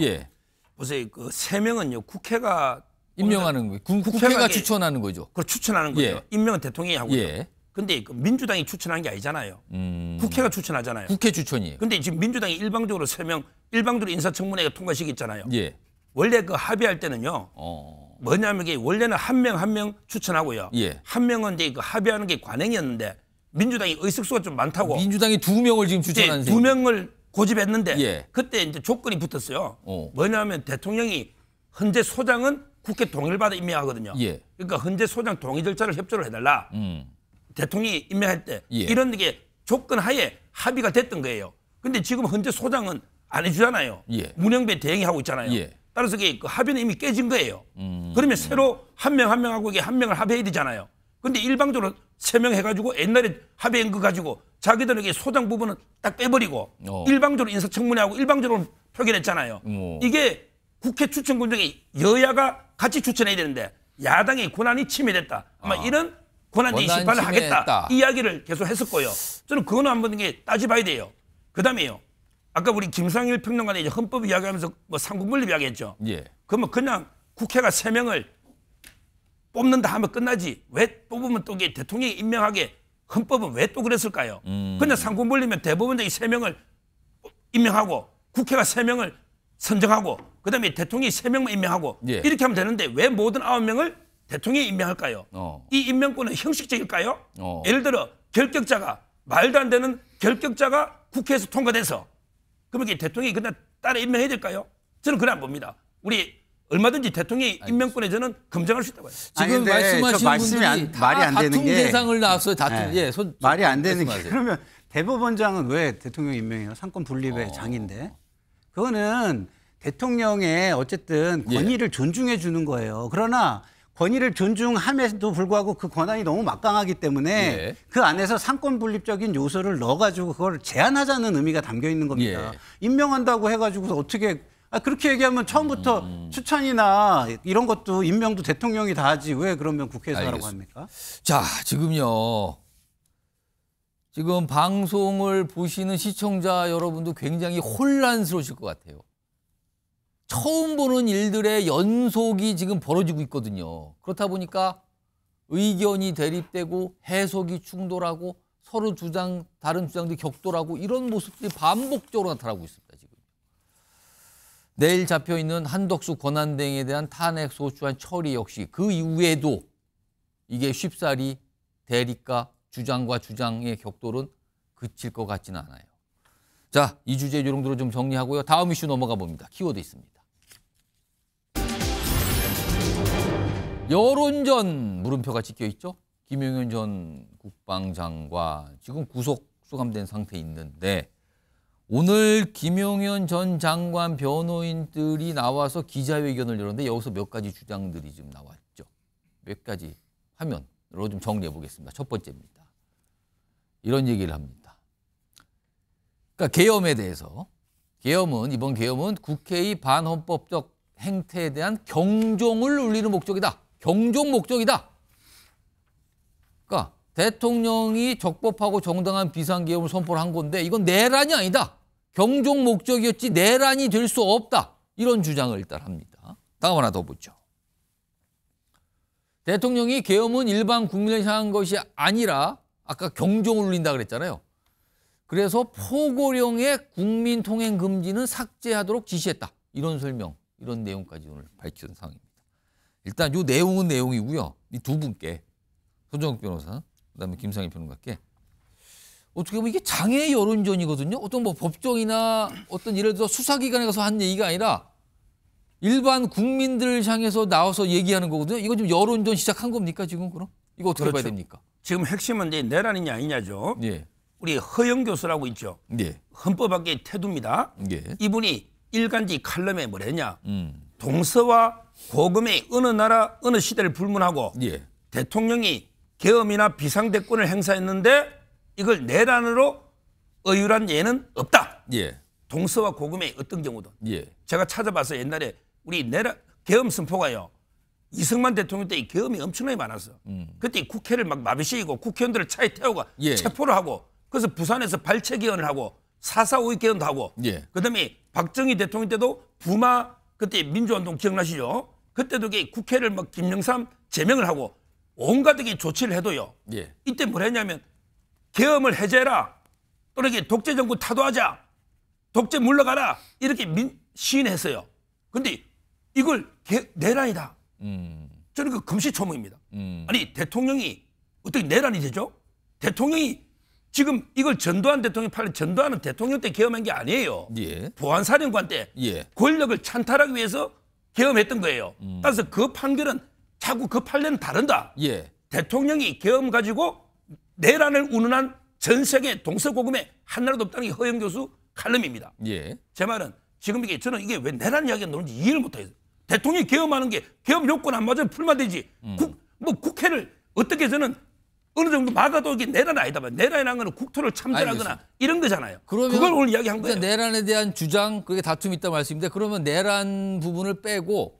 보세요, 그 3명은요 국회가 임명하는 거예요. 국회가 추천하는 거죠. 그걸 추천하는 거죠. 임명은 대통령이 하고요. 근데 그 민주당이 추천한 게 아니잖아요. 국회가 추천하잖아요. 국회 추천이에요. 근데 지금 민주당이 일방적으로 3명 일방적으로 인사청문회가 통과시켰잖아요. 원래 그 합의할 때는요. 뭐냐면 이게 원래는 한 명 추천하고요. 한 명은 이제 그 합의하는 게 관행이었는데 민주당이 의석수가 좀 많다고. 민주당이 2명을 지금 추천한 셈. 2명을 고집했는데 예. 그때 이제 조건이 붙었어요. 뭐냐면 대통령이 헌재 소장은 국회 동의를 받아 임명하거든요. 예. 그러니까 헌재 소장 동의 절차를 협조를 해달라. 대통령이 임명할 때 예. 이런 게 조건 하에 합의가 됐던 거예요. 근데 지금 헌재 소장은 안 해주잖아요. 예. 문영배 대행이 하고 있잖아요. 예. 따라서 그 합의는 이미 깨진 거예요. 그러면 새로 한 명 한 명하고 이게 한 명을 합의해야 되잖아요. 근데 일방적으로 3명 해가지고 옛날에 합의한 거 가지고 자기들에게 소장 부분은 딱 빼버리고 일방적으로 인사청문회하고 일방적으로 표결했잖아요. 이게 국회 추천 과정에 여야가 같이 추천해야 되는데 야당의 권한이 침해됐다. 아마 이런 권한쟁의 심판을 하겠다. 이야기를 계속 했었고요. 저는 그거는 한번 이게 따져봐야 돼요. 그다음에요. 아까 우리 김상일 평론가가 이제 헌법 이야기하면서 뭐 삼권분립 이야기했죠. 예. 그러면 그냥 국회가 3명을 뽑는다 하면 끝나지. 왜 뽑으면 또 이게 대통령이 임명하게 헌법은 왜 또 그랬을까요? 그냥 삼권분립이면 대법원장이 3명을 임명하고 국회가 3명을 선정하고 그다음에 대통령이 3명만 임명하고 예. 이렇게 하면 되는데 왜 모든 9명을 대통령이 임명할까요? 이 임명권은 형식적일까요? 예를 들어 결격자가 말도 안 되는 결격자가 국회에서 통과돼서 그러면 이게 대통령이 그냥 따라 임명해야 될까요? 저는 그래 안 봅니다. 우리 얼마든지 대통령의 임명권에 저는 검증할 수 있다고 해요. 지금 말씀하시는 분들이 말이 안 되는 다툼 게 대상을 나왔어요. 다툼. 네. 예, 말이 안 되는 게 말씀하세요. 그러면 대법원장은 왜 대통령 임명해요? 상권 분립의 장인데. 그거는 대통령의 어쨌든 권위를 존중해 주는 거예요. 그러나 권위를 존중함에도 불구하고 그 권한이 너무 막강하기 때문에 예. 그 안에서 상권 분립적인 요소를 넣어가지고 그걸 제한하자는 의미가 담겨 있는 겁니다. 예. 임명한다고 해가지고 어떻게 그렇게 얘기하면 처음부터 추천이나 이런 것도 임명도 대통령이 다 하지 왜 그러면 국회에서 하라고 합니까? 자, 지금요. 지금 방송을 보시는 시청자 여러분도 굉장히 혼란스러우실 것 같아요. 처음 보는 일들의 연속이 지금 벌어지고 있거든요. 그렇다 보니까 의견이 대립되고 해석이 충돌하고 서로 다른 주장들이 격돌하고 이런 모습들이 반복적으로 나타나고 있습니다. 지금. 내일 잡혀있는 한덕수 권한대행에 대한 탄핵 소추안 처리 역시 그 이후에도 이게 쉽사리 대립과 주장과 주장의 격돌은 그칠 것 같지는 않아요. 자, 이 주제 요령대로 좀 정리하고요. 다음 이슈 넘어가 봅니다. 키워드 있습니다. 여론전 물음표가 찍혀있죠. 김용현 전 국방장관 지금 구속 수감된 상태에 있는데 오늘 김용현 전 장관 변호인들이 나와서 기자회견을 열었는데 여기서 몇 가지 주장들이 지금 나왔죠. 몇 가지 화면으로 좀 정리해 보겠습니다. 첫 번째입니다. 이런 얘기를 합니다. 그러니까 계엄에 대해서 이번 계엄은 국회의 반헌법적 행태에 대한 경종을 울리는 목적이다. 경종 목적이다. 그러니까 대통령이 적법하고 정당한 비상계엄을 선포를 한 건데 이건 내란이 아니다. 경종 목적이었지 내란이 될 수 없다. 이런 주장을 일단 합니다. 다음 하나 더 보죠. 대통령이 계엄은 일반 국민을 향한 것이 아니라 아까 경종을 울린다 그랬잖아요. 그래서 포고령의 국민통행 금지는 삭제하도록 지시했다. 이런 설명, 이런 내용까지 오늘 밝힌 상황입니다. 일단 이 내용은 내용이고요. 이 두 분께 손정욱 변호사, 그다음에 김상일 평론가께 어떻게 보면 이게 장애 여론전이거든요. 어떤 뭐 법정이나 어떤 예를 들어 수사기관에 가서 한 얘기가 아니라 일반 국민들 향해서 나와서 얘기하는 거거든요. 이거 지금 여론전 시작한 겁니까 지금 그럼? 이거 어떻게 봐야 됩니까? 지금 핵심은 이제 내란이냐 아니냐죠. 예. 우리 허영 교수라고 있죠. 예. 헌법학계 태두입니다. 예. 이분이 일간지 칼럼에 뭐랬냐. 동서와 고금의 어느 나라 어느 시대를 불문하고 예. 대통령이 계엄이나 비상대권을 행사했는데 이걸 내란으로 의율한 예는 없다. 예. 동서와 고금의 어떤 경우도. 예. 제가 찾아봐서 옛날에 우리 내란 계엄 선포가요. 이승만 대통령 때 계엄이 엄청나게 많았어. 그때 국회를 막 마비시키고 국회의원들을 차에 태우고 예. 체포를 하고 그래서 부산에서 발췌 개헌을 하고 4.4.5 개헌도 하고 예. 그다음에 박정희 대통령 때도 부마 그때 민주운동 기억나시죠? 그때도 국회를 막 김영삼 제명을 하고 온갖 조치를 해도요. 예. 이때 뭘 했냐면 계엄을 해제해라. 또는 독재 정부 타도하자. 독재 물러가라. 이렇게 시인했어요. 근데 이걸 내란이다. 저는 그 금시초문입니다. 아니 대통령이 어떻게 내란이 되죠? 대통령이 지금 이걸 전두환 대통령 판례 전두환은 대통령 때 계엄한 게 아니에요. 예. 보안사령관 때 예. 권력을 찬탈하기 위해서 계엄했던 거예요. 따라서 그 판결은 자꾸 그 판례는 다른다. 예. 대통령이 계엄 가지고 내란을 운운한 전 세계 동서고금에 한 나라도 없다는 게 허영 교수 칼럼입니다. 예. 제 말은 지금 이게 저는 이게 왜 내란 이야기가 나오는지 이해를 못해요. 대통령이 계엄하는 게 계엄 요건 안 맞으면 풀면 되지. 국회를 어떻게 저는 어느 정도 막아도 이게 내란 아니다만 내란이라는 거는 국토를 참전하거나 알겠습니다. 이런 거잖아요. 그러면 그걸 오늘 이야기한 거예요. 내란에 대한 주장, 그게 다툼이 있다 말씀인데 그러면 내란 부분을 빼고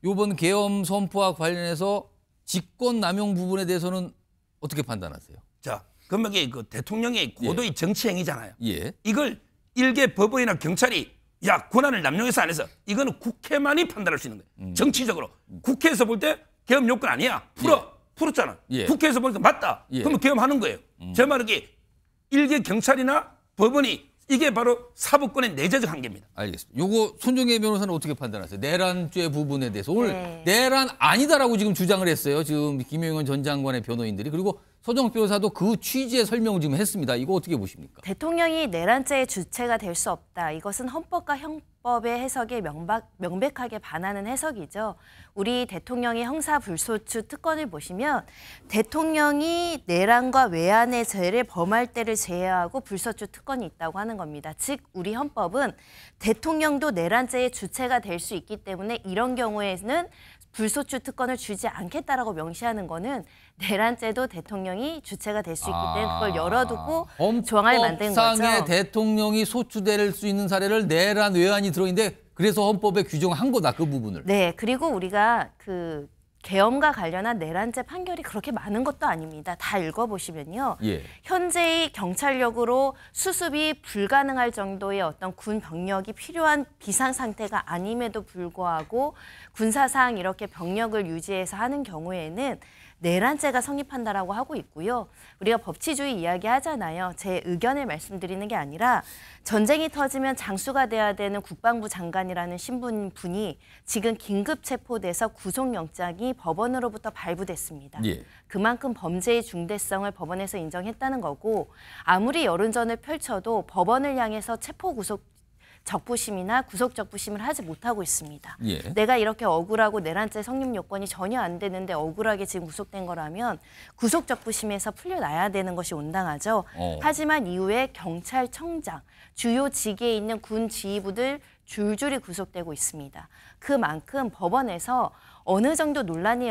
이번 계엄 선포와 관련해서 직권 남용 부분에 대해서는 어떻게 판단하세요? 자, 그러면 이게 그 대통령의 고도의 정치 행위잖아요. 예. 이걸 일개 법원이나 경찰이 야 권한을 남용해서 안 해서 이거는 국회만이 판단할 수 있는 거예요. 정치적으로 국회에서 볼 때 계엄 요건 아니야. 풀었잖아. 예. 국회에서 보니까 맞다. 예. 그러면 계엄하는 거예요. 제 말은 이게 일개 경찰이나 법원이 이게 바로 사법권의 내재적 한계입니다. 알겠습니다. 요거 손정혜 변호사는 어떻게 판단하세요? 내란죄 부분에 대해서 오늘 네. 내란 아니다라고 지금 주장을 했어요. 지금 김용현 전 장관의 변호인들이. 그리고 서정욱 변호사도 그 취지의 설명을 지금 했습니다. 이거 어떻게 보십니까? 대통령이 내란죄의 주체가 될 수 없다. 이것은 헌법과 형법의 해석에 명백하게 반하는 해석이죠. 우리 대통령의 형사불소추 특권을 보시면 대통령이 내란과 외환의 죄를 범할 때를 제외하고 불소추 특권이 있다고 하는 겁니다. 즉 우리 헌법은 대통령도 내란죄의 주체가 될 수 있기 때문에 이런 경우에는 불소추 특권을 주지 않겠다라고 명시하는 거는 내란죄도 대통령이 주체가 될 수 있기 때문에 그걸 열어두고 조항을 만든 거죠. 헌법상의 대통령이 소추될 수 있는 사례를 내란 외환이 들어있는데 그래서 헌법에 규정한 거다, 그 부분을. 네, 그리고 우리가 그 계엄과 관련한 내란죄 판결이 그렇게 많은 것도 아닙니다. 다 읽어보시면요. 예. 현재의 경찰력으로 수습이 불가능할 정도의 어떤 군 병력이 필요한 비상상태가 아님에도 불구하고 군사상 이렇게 병력을 유지해서 하는 경우에는 내란죄가 성립한다라고 하고 있고요. 우리가 법치주의 이야기하잖아요. 제 의견을 말씀드리는 게 아니라 전쟁이 터지면 장수가 돼야 되는 국방부 장관이라는 신분분이 지금 긴급 체포돼서 구속영장이 법원으로부터 발부됐습니다. 예. 그만큼 범죄의 중대성을 법원에서 인정했다는 거고 아무리 여론전을 펼쳐도 법원을 향해서 체포 구속 적부심이나 구속 적부심을 하지 못하고 있습니다. 예. 내가 이렇게 억울하고 내란죄 성립 요건이 전혀 안 되는데 억울하게 지금 구속된 거라면 구속 적부심에서 풀려나야 되는 것이 온당하죠. 하지만 이후에 경찰청장, 주요 직위에 있는 군 지휘부들 줄줄이 구속되고 있습니다. 그만큼 법원에서 어느 정도 논란이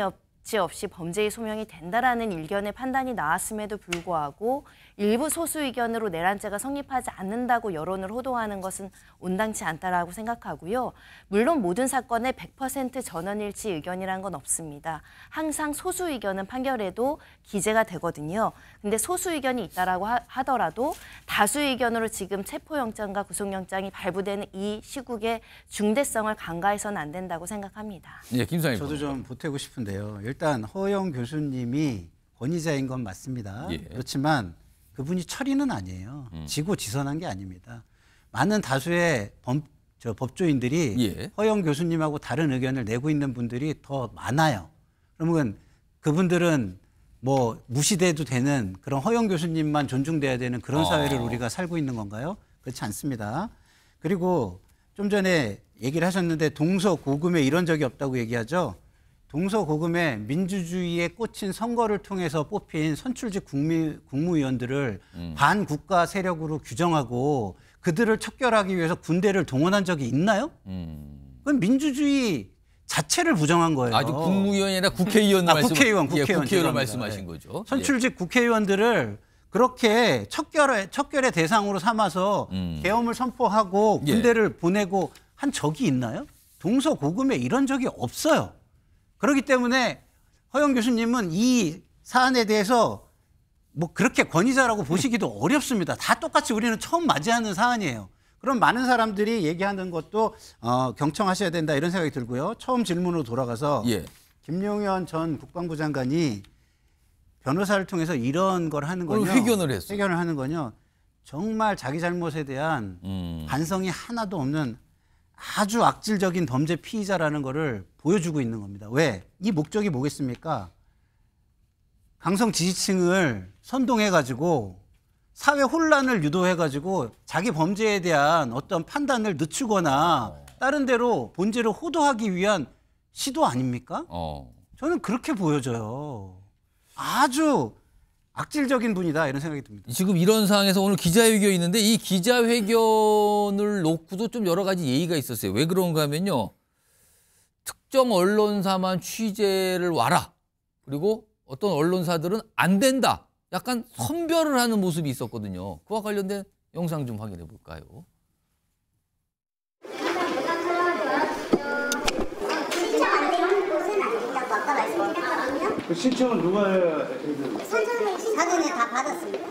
없이 범죄의 소명이 된다라는 일견의 판단이 나왔음에도 불구하고 일부 소수 의견으로 내란죄가 성립하지 않는다고 여론을 호도하는 것은 온당치 않다라고 생각하고요. 물론 모든 사건에 100% 전원일치 의견이란 건 없습니다. 항상 소수 의견은 판결에도 기재가 되거든요. 근데 소수 의견이 있다라고 하더라도 다수 의견으로 지금 체포영장과 구속영장이 발부되는 이 시국의 중대성을 간과해서는 안 된다고 생각합니다. 예, 김상일 저도 변호사. 좀 보태고 싶은데요. 일단 허영 교수님이 권위자인 건 맞습니다. 예. 그렇지만 그분이 처리는 아니에요. 지고지선한 게 아닙니다. 많은 다수의 법조인들이 예. 허영 교수님하고 다른 의견을 내고 있는 분들이 더 많아요. 그러면 그분들은 뭐 무시돼도 되는 그런 허영 교수님만 존중돼야 되는 그런 사회를 우리가 살고 있는 건가요? 그렇지 않습니다. 그리고 좀 전에 얘기를 하셨는데 동서고금에 이런 적이 없다고 얘기하죠. 동서고금에 민주주의에 꽂힌 선거를 통해서 뽑힌 선출직 국무위원들을 반국가 세력으로 규정하고 그들을 척결하기 위해서 군대를 동원한 적이 있나요? 그건 민주주의 자체를 부정한 거예요. 아주 국무위원이 아니라 국회의원 국회의원 국회의원을 말씀하신 거죠. 선출직 국회의원들을 그렇게 척결의 대상으로 삼아서 계엄을 선포하고 군대를 보내고 한 적이 있나요? 동서고금에 이런 적이 없어요. 그렇기 때문에 허영 교수님은 이 사안에 대해서 뭐 그렇게 권위자라고 보시기도 어렵습니다. 다 똑같이 우리는 처음 맞이하는 사안이에요. 그럼 많은 사람들이 얘기하는 것도 경청하셔야 된다 이런 생각이 들고요. 처음 질문으로 돌아가서 김용현 전 국방부 장관이 변호사를 통해서 이런 걸 하는 건요. 회견을 했어요. 회견을 하는 건요. 정말 자기 잘못에 대한 반성이 하나도 없는 아주 악질적인 범죄 피의자라는 거를 보여주고 있는 겁니다. 왜? 이 목적이 뭐겠습니까? 강성 지지층을 선동해가지고 사회 혼란을 유도해가지고 자기 범죄에 대한 어떤 판단을 늦추거나 다른 데로 본질을 호도하기 위한 시도 아닙니까? 저는 그렇게 보여져요. 아주 악질적인 분이다 이런 생각이 듭니다. 지금 이런 상황에서 오늘 기자회견이 있는데 이 기자회견을 놓고도 좀 여러 가지 예의가 있었어요. 왜 그런가 하면요. 특정 언론사만 취재를 와라. 그리고 어떤 언론사들은 안 된다. 약간 선별을 하는 모습이 있었거든요. 그와 관련된 영상 좀 확인해 볼까요? 그 신청은 누가 해야 돼? 사전에 다 받았습니다.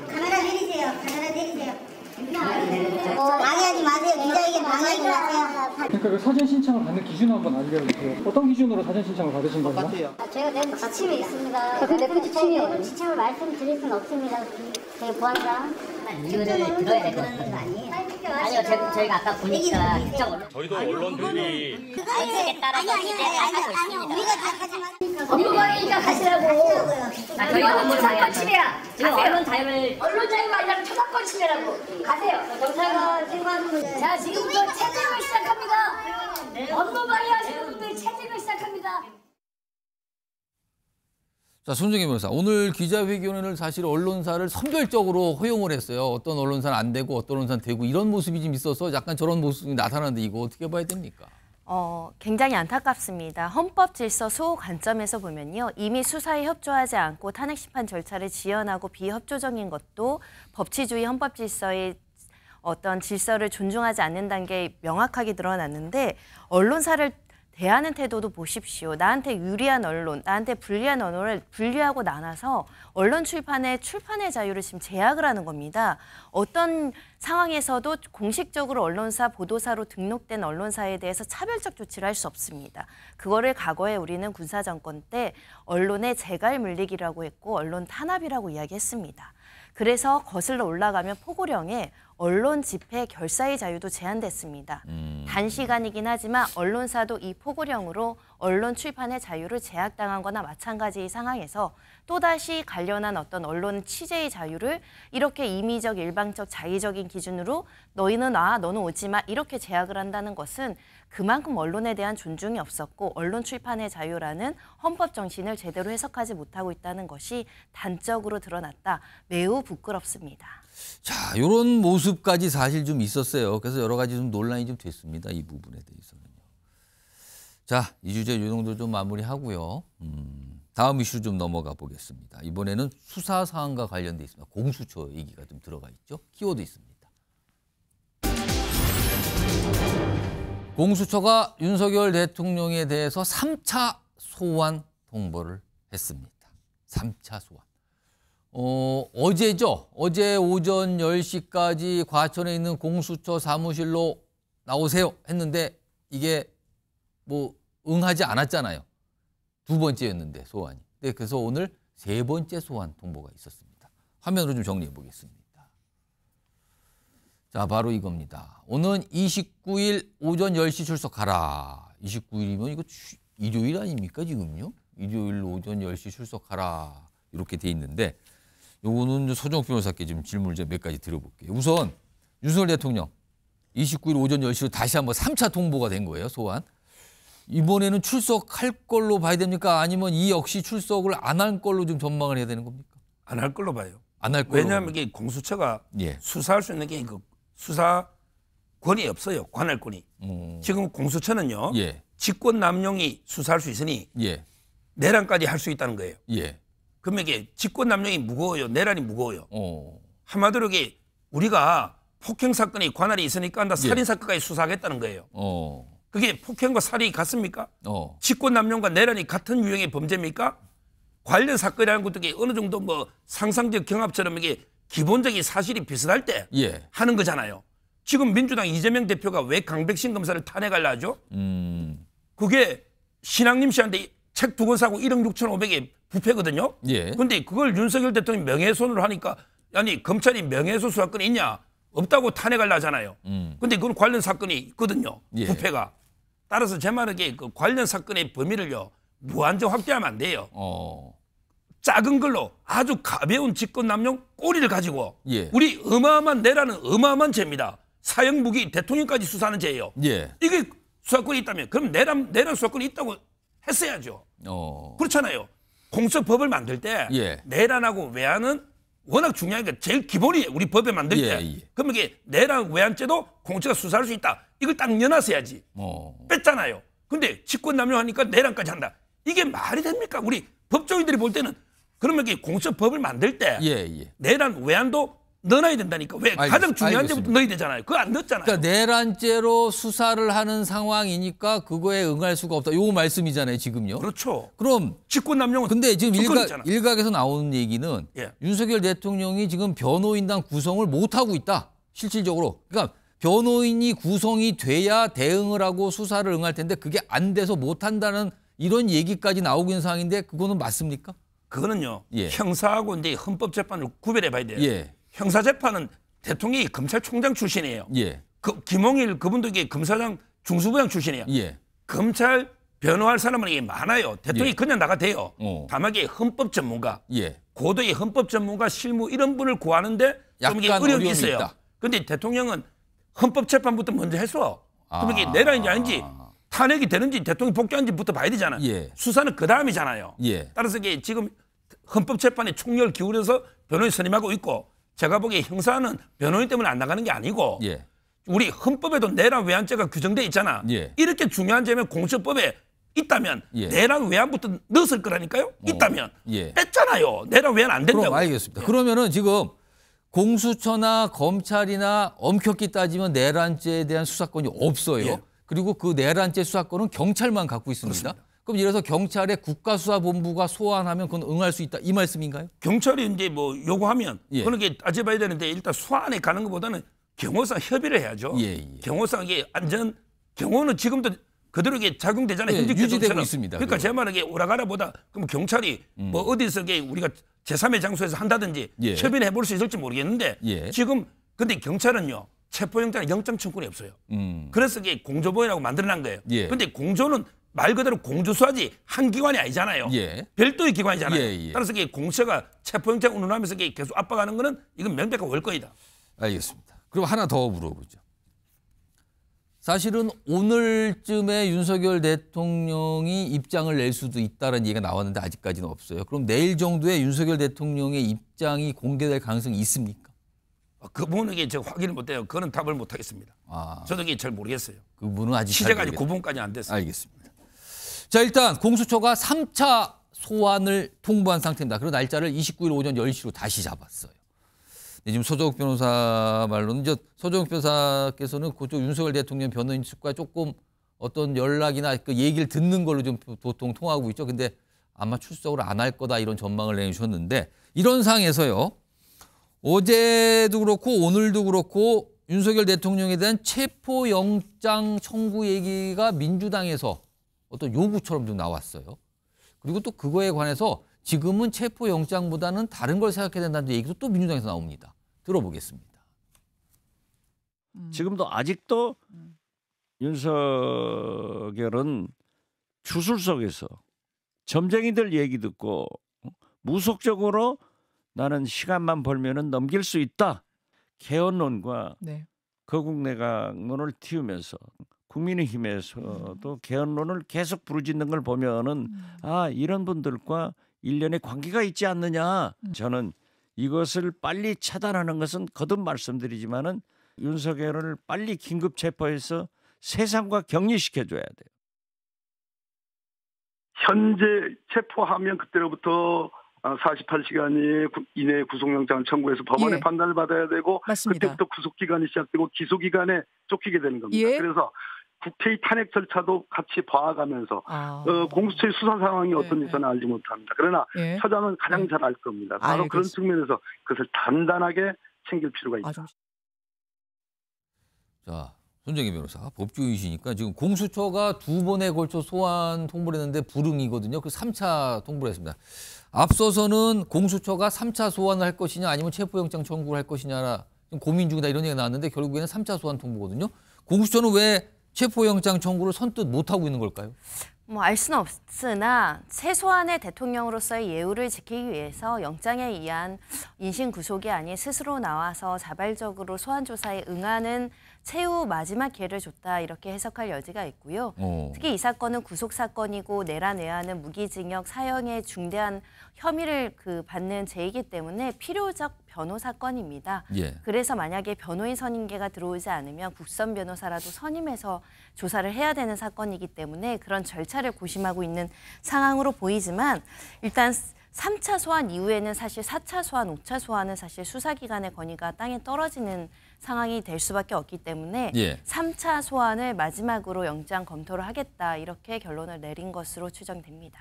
카메라 내리세요. 카메라 내리세요. 방해하지 마세요. 기자에게 방해하지 마세요. 그러니까 그 사전 신청을 받는 기준을 한번 알려주세요. 어떤 기준으로 사전 신청을 받으신 거예요? 제가 낸 지침이 있습니다. 그 지침이요. 지침을 말씀드릴 수는 없습니다. 제 보안상. 이거를 들어야 되는 거 아니에요? 아니요, 저희가 아까 보니까 특정 언론. 저희도 언론들이 원칙에 따라서 아니요, 우리가 다 하지 마. 업무방해니까 가시라고. 저희가 업무방해 침해야. 지금 언론 자유를 언론 자유가 아니라 초상권 침해라고. 가세요. 경찰관 신고하는 분. 자, 지금부터 체증을 시작합니다. 업무방해 하시는 분들 체증을 시작합니다. 자, 손정혜 변호사. 오늘 기자회견을 사실 언론사를 선별적으로 허용을 했어요. 어떤 언론사는 안 되고 어떤 언론사는 되고 이런 모습이 좀 있어서 약간 저런 모습이 나타나는데 이거 어떻게 봐야 됩니까? 굉장히 안타깝습니다. 헌법 질서 수호 관점에서 보면요. 이미 수사에 협조하지 않고 탄핵 심판 절차를 지연하고 비협조적인 것도 법치주의 헌법 질서의 어떤 질서를 존중하지 않는다는 게 명확하게 드러났는데 언론사를 대하는 태도도 보십시오. 나한테 유리한 언론, 나한테 불리한 언론을 분리하고 나눠서 언론 출판의 자유를 지금 제약을 하는 겁니다. 어떤 상황에서도 공식적으로 언론사, 보도사로 등록된 언론사에 대해서 차별적 조치를 할 수 없습니다. 그거를 과거에 우리는 군사정권 때 언론의 재갈 물리기라고 했고 언론 탄압이라고 이야기했습니다. 그래서 거슬러 올라가면 포고령에 언론 집회 결사의 자유도 제한됐습니다. 단시간이긴 하지만 언론사도 이 포고령으로 언론 출판의 자유를 제약당한 거나 마찬가지의 상황에서 또다시 관련한 어떤 언론 취재의 자유를 이렇게 임의적, 일방적, 자의적인 기준으로 너희는 와, 너는 오지 마 이렇게 제약을 한다는 것은 그만큼 언론에 대한 존중이 없었고 언론 출판의 자유라는 헌법 정신을 제대로 해석하지 못하고 있다는 것이 단적으로 드러났다. 매우 부끄럽습니다. 자, 이런 모습까지 사실 좀 있었어요. 그래서 여러 가지 좀 논란이 좀 됐습니다. 이 부분에 대해서는요. 자, 이 주제 이 정도 좀 마무리하고요. 다음 이슈 좀 넘어가 보겠습니다. 이번에는 수사 사안과 관련돼 있습니다. 공수처 얘기가 좀 들어가 있죠. 키워드 있습니다. 공수처가 윤석열 대통령에 대해서 3차 소환 통보를 했습니다. 3차 소환. 어제죠. 어제 오전 10시까지 과천에 있는 공수처 사무실로 나오세요 했는데 이게 뭐 응하지 않았잖아요. 2번째였는데 소환이. 네, 그래서 오늘 3번째 소환 통보가 있었습니다. 화면으로 좀 정리해 보겠습니다. 자, 바로 이겁니다. 오는 29일 오전 10시 출석하라. 29일이면 이거 일요일 아닙니까 지금요? 일요일 오전 10시 출석하라. 이렇게 돼 있는데 요거는 서정욱 변호사께 지금 질문을 몇 가지 드려볼게요. 우선 윤석열 대통령 29일 오전 10시로 다시 한번 3차 통보가 된 거예요. 소환. 이번에는 출석할 걸로 봐야 됩니까? 아니면 이 역시 출석을 안 할 걸로 좀 전망을 해야 되는 겁니까? 안 할 걸로 봐요. 안 할 걸로. 왜냐하면 이게 공수처가 수사할 수 있는 게 그 수사권이 없어요. 관할권이. 지금 공수처는요. 직권 남용이 수사할 수 있으니 내란까지 할 수 있다는 거예요. 그러면 이게 직권 남용이 무거워요. 내란이 무거워요. 한마디로 이게 우리가 폭행 사건이 관할이 있으니까 나 살인 사건까지 수사하겠다는 거예요. 그게 폭행과 살인이 같습니까? 직권 남용과 내란이 같은 유형의 범죄입니까? 관련 사건이라는 것도 어느 정도 뭐 상상적 경합처럼 이게 기본적인 사실이 비슷할 때 하는 거잖아요. 지금 민주당 이재명 대표가 왜 강백신 검사를 탄핵하려 하죠? 그게 신앙림 씨한테 책 2권 사고 1억 6,500에 부패거든요. 그런데 그걸 윤석열 대통령이 명예훼손으로 하니까 아니 검찰이 명예훼손 수사권이 있냐? 없다고 탄핵하려 하잖아요. 그런데 그건 관련 사건이 있거든요. 부패가. 따라서 제 말은 그 관련 사건의 범위를요 무한정 확대하면 안 돼요. 작은 걸로 아주 가벼운 직권남용 꼬리를 가지고 예. 우리 어마어마한 내라는 어마어마한 죄입니다. 사형무기 대통령까지 수사하는 죄예요. 예. 이게 수사권이 있다면 그럼 내란 수사권이 있다고 했어야죠. 그렇잖아요. 공수처법을 만들 때 예. 내란하고 외환은 워낙 중요한 게 제일 기본이에요. 우리 법에 만들 때. 예. 그러면 이게 내란 외환죄도 공수처가 수사할 수 있다. 이걸 딱 넣어놨어야지. 뺐잖아요. 근데 직권남용하니까 내란까지 한다. 이게 말이 됩니까? 우리 법조인들이 볼 때는 그러면 이게 공수처법을 만들 때 내란 외환도 넣어놔야 된다니까. 왜? 가장 중요한 죄부터 넣어야 되잖아요. 그거 안 넣었잖아요. 그러니까 내란죄로 수사를 하는 상황이니까 그거에 응할 수가 없다. 요 말씀이잖아요, 지금요. 그렇죠. 그럼 직권남용은 근데 지금 특권이잖아. 일각에서 나오는 얘기는 윤석열 대통령이 지금 변호인단 구성을 못 하고 있다. 실질적으로. 그러니까 변호인이 구성이 돼야 대응을 하고 수사를 응할 텐데 그게 안 돼서 못 한다는 이런 얘기까지 나오고 있는 상황인데 그거는 맞습니까? 그거는요. 형사하고 이제 헌법재판을 구별해 봐야 돼요. 형사재판은 대통령이 검찰총장 출신이에요. 그 김홍일 그분도 이게 검사장 중수부장 출신이에요. 검찰 변호할 사람은 이게 많아요. 대통령이 그냥 나가 돼요. 다만 이게 헌법 전문가, 고도의 헌법 전문가 실무 이런 분을 구하는데 좀 이게 어려움이 있어요. 그런데 대통령은 헌법재판부터 먼저 했어. 그럼 이게 내란인지 아닌지 탄핵이 되는지 대통령이 복귀하는지부터 봐야 되잖아요. 수사는 그 다음이잖아요. 따라서 이게 지금 헌법재판에 총력을 기울여서 변호인 선임하고 있고 제가 보기에 형사는 변호인 때문에 안 나가는 게 아니고 우리 헌법에도 내란 외환죄가 규정돼 있잖아. 이렇게 중요한 죄면 공수처법에 있다면 내란 외환부터 넣었을 거라니까요. 있다면 뺐잖아요. 내란 외환 안 된다고. 그럼 알겠습니다. 그러면은 지금 공수처나 검찰이나 엄격히 따지면 내란죄에 대한 수사권이 없어요. 그리고 그 내란죄 수사권은 경찰만 갖고 있습니다. 그렇습니다. 그럼 예를 들어서 경찰의 국가수사본부가 소환하면 그건 응할 수 있다 이 말씀인가요? 경찰이 이제 뭐 요구하면 그런 게 따져봐야 되는데 일단 소환에 가는 것보다는 경호상 협의를 해야죠. 경호상 이게 경호는 지금도 그대로 이게 작용되잖아요. 유지되고 있습니다. 그러니까 제 말은 이게 오라가라보다 그럼 경찰이 뭐 어디서 이게 우리가 제3의 장소에서 한다든지 협의를 해볼 수 있을지 모르겠는데 지금 근데 경찰은요. 체포영장 영장 청구권이 없어요. 그래서 이게 공조보이라고 만들어낸 거예요. 근데 공조는 말 그대로 공조수하지 한 기관이 아니잖아요. 별도의 기관이잖아요. 따라서 이게 공수처가 체포영장 운운하면서 이게 계속 압박하는 거는 이건 명백한 월거이다. 알겠습니다. 그럼 하나 더 물어보죠. 사실은 오늘쯤에 윤석열 대통령이 입장을 낼 수도 있다는 얘기가 나왔는데 아직까지는 없어요. 그럼 내일 정도에 윤석열 대통령의 입장이 공개될 가능성이 있습니까? 그 부분은 제가 확인을 못해요. 그거는 답을 못하겠습니다. 저도 이게 잘 모르겠어요. 그 부분은 아직 시제가 아직 구분까지 안 됐어요. 알겠습니다. 자, 일단 공수처가 3차 소환을 통보한 상태입니다. 그리고 날짜를 29일 오전 10시로 다시 잡았어요. 지금 소정욱 변호사 말로는 소정욱 변호사께서는 그쪽 윤석열 대통령 변호인 측과 조금 어떤 연락이나 그 얘기를 듣는 걸로 좀 보통 통하고 있죠. 근데 아마 출석을 안 할 거다 이런 전망을 내주셨는데 이런 상황에서요. 어제도 그렇고 오늘도 그렇고 윤석열 대통령에 대한 체포영장 청구 얘기가 민주당에서 어떤 요구처럼 좀 나왔어요. 그리고 또 그거에 관해서 지금은 체포영장보다는 다른 걸 생각해야 된다는 얘기도 또 민주당에서 나옵니다. 들어보겠습니다. 지금도 아직도 윤석열은 주술 속에서 점쟁이들 얘기 듣고 무속적으로 나는 시간만 벌면은 넘길 수 있다. 개헌론과 거국내각론을 틔우면서 국민의힘에서도 개헌론을 계속 부르짖는 걸 보면은 이런 분들과 일련의 관계가 있지 않느냐. 저는 이것을 빨리 차단하는 것은 거듭 말씀드리지만은 윤석열을 빨리 긴급 체포해서 세상과 격리시켜줘야 돼요. 현재 체포하면 그때로부터 48시간 이내에 구속영장을 청구해서 법원의 판단을 받아야 되고 맞습니다. 그때부터 구속기간이 시작되고 기소기간에 쫓기게 되는 겁니다. 그래서 국회의 탄핵 절차도 같이 봐가면서 공수처의 수사 상황이 어떤지 저는 알지 못합니다. 그러나 처장은 가장 잘 알 겁니다. 바로 그런 측면에서 그것을 단단하게 챙길 필요가 있다. 자, 손정희 변호사 법조인이시니까 지금 공수처가 2번에 걸쳐 소환 통보를 했는데 불응이거든요. 그 3차 통보를 했습니다. 앞서서는 공수처가 3차 소환을 할 것이냐 아니면 체포영장 청구를 할 것이냐 고민 중이다 이런 얘기가 나왔는데 결국에는 3차 소환 통보거든요. 공수처는 왜 체포영장 청구를 선뜻 못하고 있는 걸까요? 알 수는 없으나 최소한의 대통령으로서의 예우를 지키기 위해서 영장에 의한 인신 구속이 아닌 스스로 나와서 자발적으로 소환 조사에 응하는 최후 마지막 기회를 줬다 이렇게 해석할 여지가 있고요. 특히 이 사건은 구속 사건이고 내란외환은 무기징역 사형의 중대한 혐의를 받는 죄이기 때문에 필요적 변호 사건입니다. 예. 그래서 만약에 변호인 선임계가 들어오지 않으면 국선 변호사라도 선임해서 조사를 해야 되는 사건이기 때문에 그런 절차를 고심하고 있는 상황으로 보이지만 일단 3차 소환 이후에는 사실 4차 소환, 5차 소환은 사실 수사기관의 권위가 땅에 떨어지는 상황이 될 수밖에 없기 때문에 예. 3차 소환을 마지막으로 영장 검토를 하겠다 이렇게 결론을 내린 것으로 추정됩니다.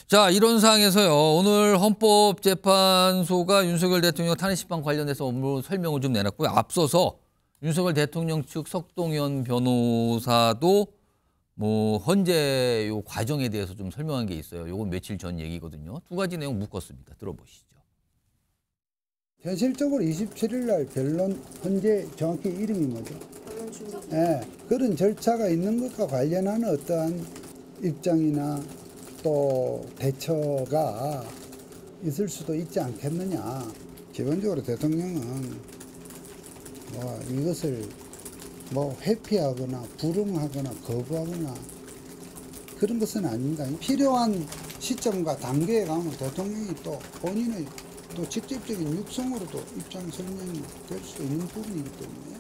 자, 이런 상황에서요. 오늘 헌법재판소가 윤석열 대통령 탄핵심판 관련해서 업무 설명을 좀 내놨고요. 앞서서 윤석열 대통령 측 석동현 변호사도 현재 요 과정에 대해서 좀 설명한 게 있어요. 요건 며칠 전 얘기거든요. 두 가지 내용 묶었습니다. 들어보시죠. 현실적으로 27일 날 변론 헌재 정확히 이름이 뭐죠? 네, 그런 절차가 있는 것과 관련한 어떠한 입장이나 또 대처가 있을 수도 있지 않겠느냐. 기본적으로 대통령은 이것을 회피하거나 불응하거나 거부하거나 그런 것은 아닙니다. 필요한 시점과 단계에 가면 대통령이 또 본인의 또 직접적인 육성으로도 입장 설명이 될 수 있는 부분이기 때문에.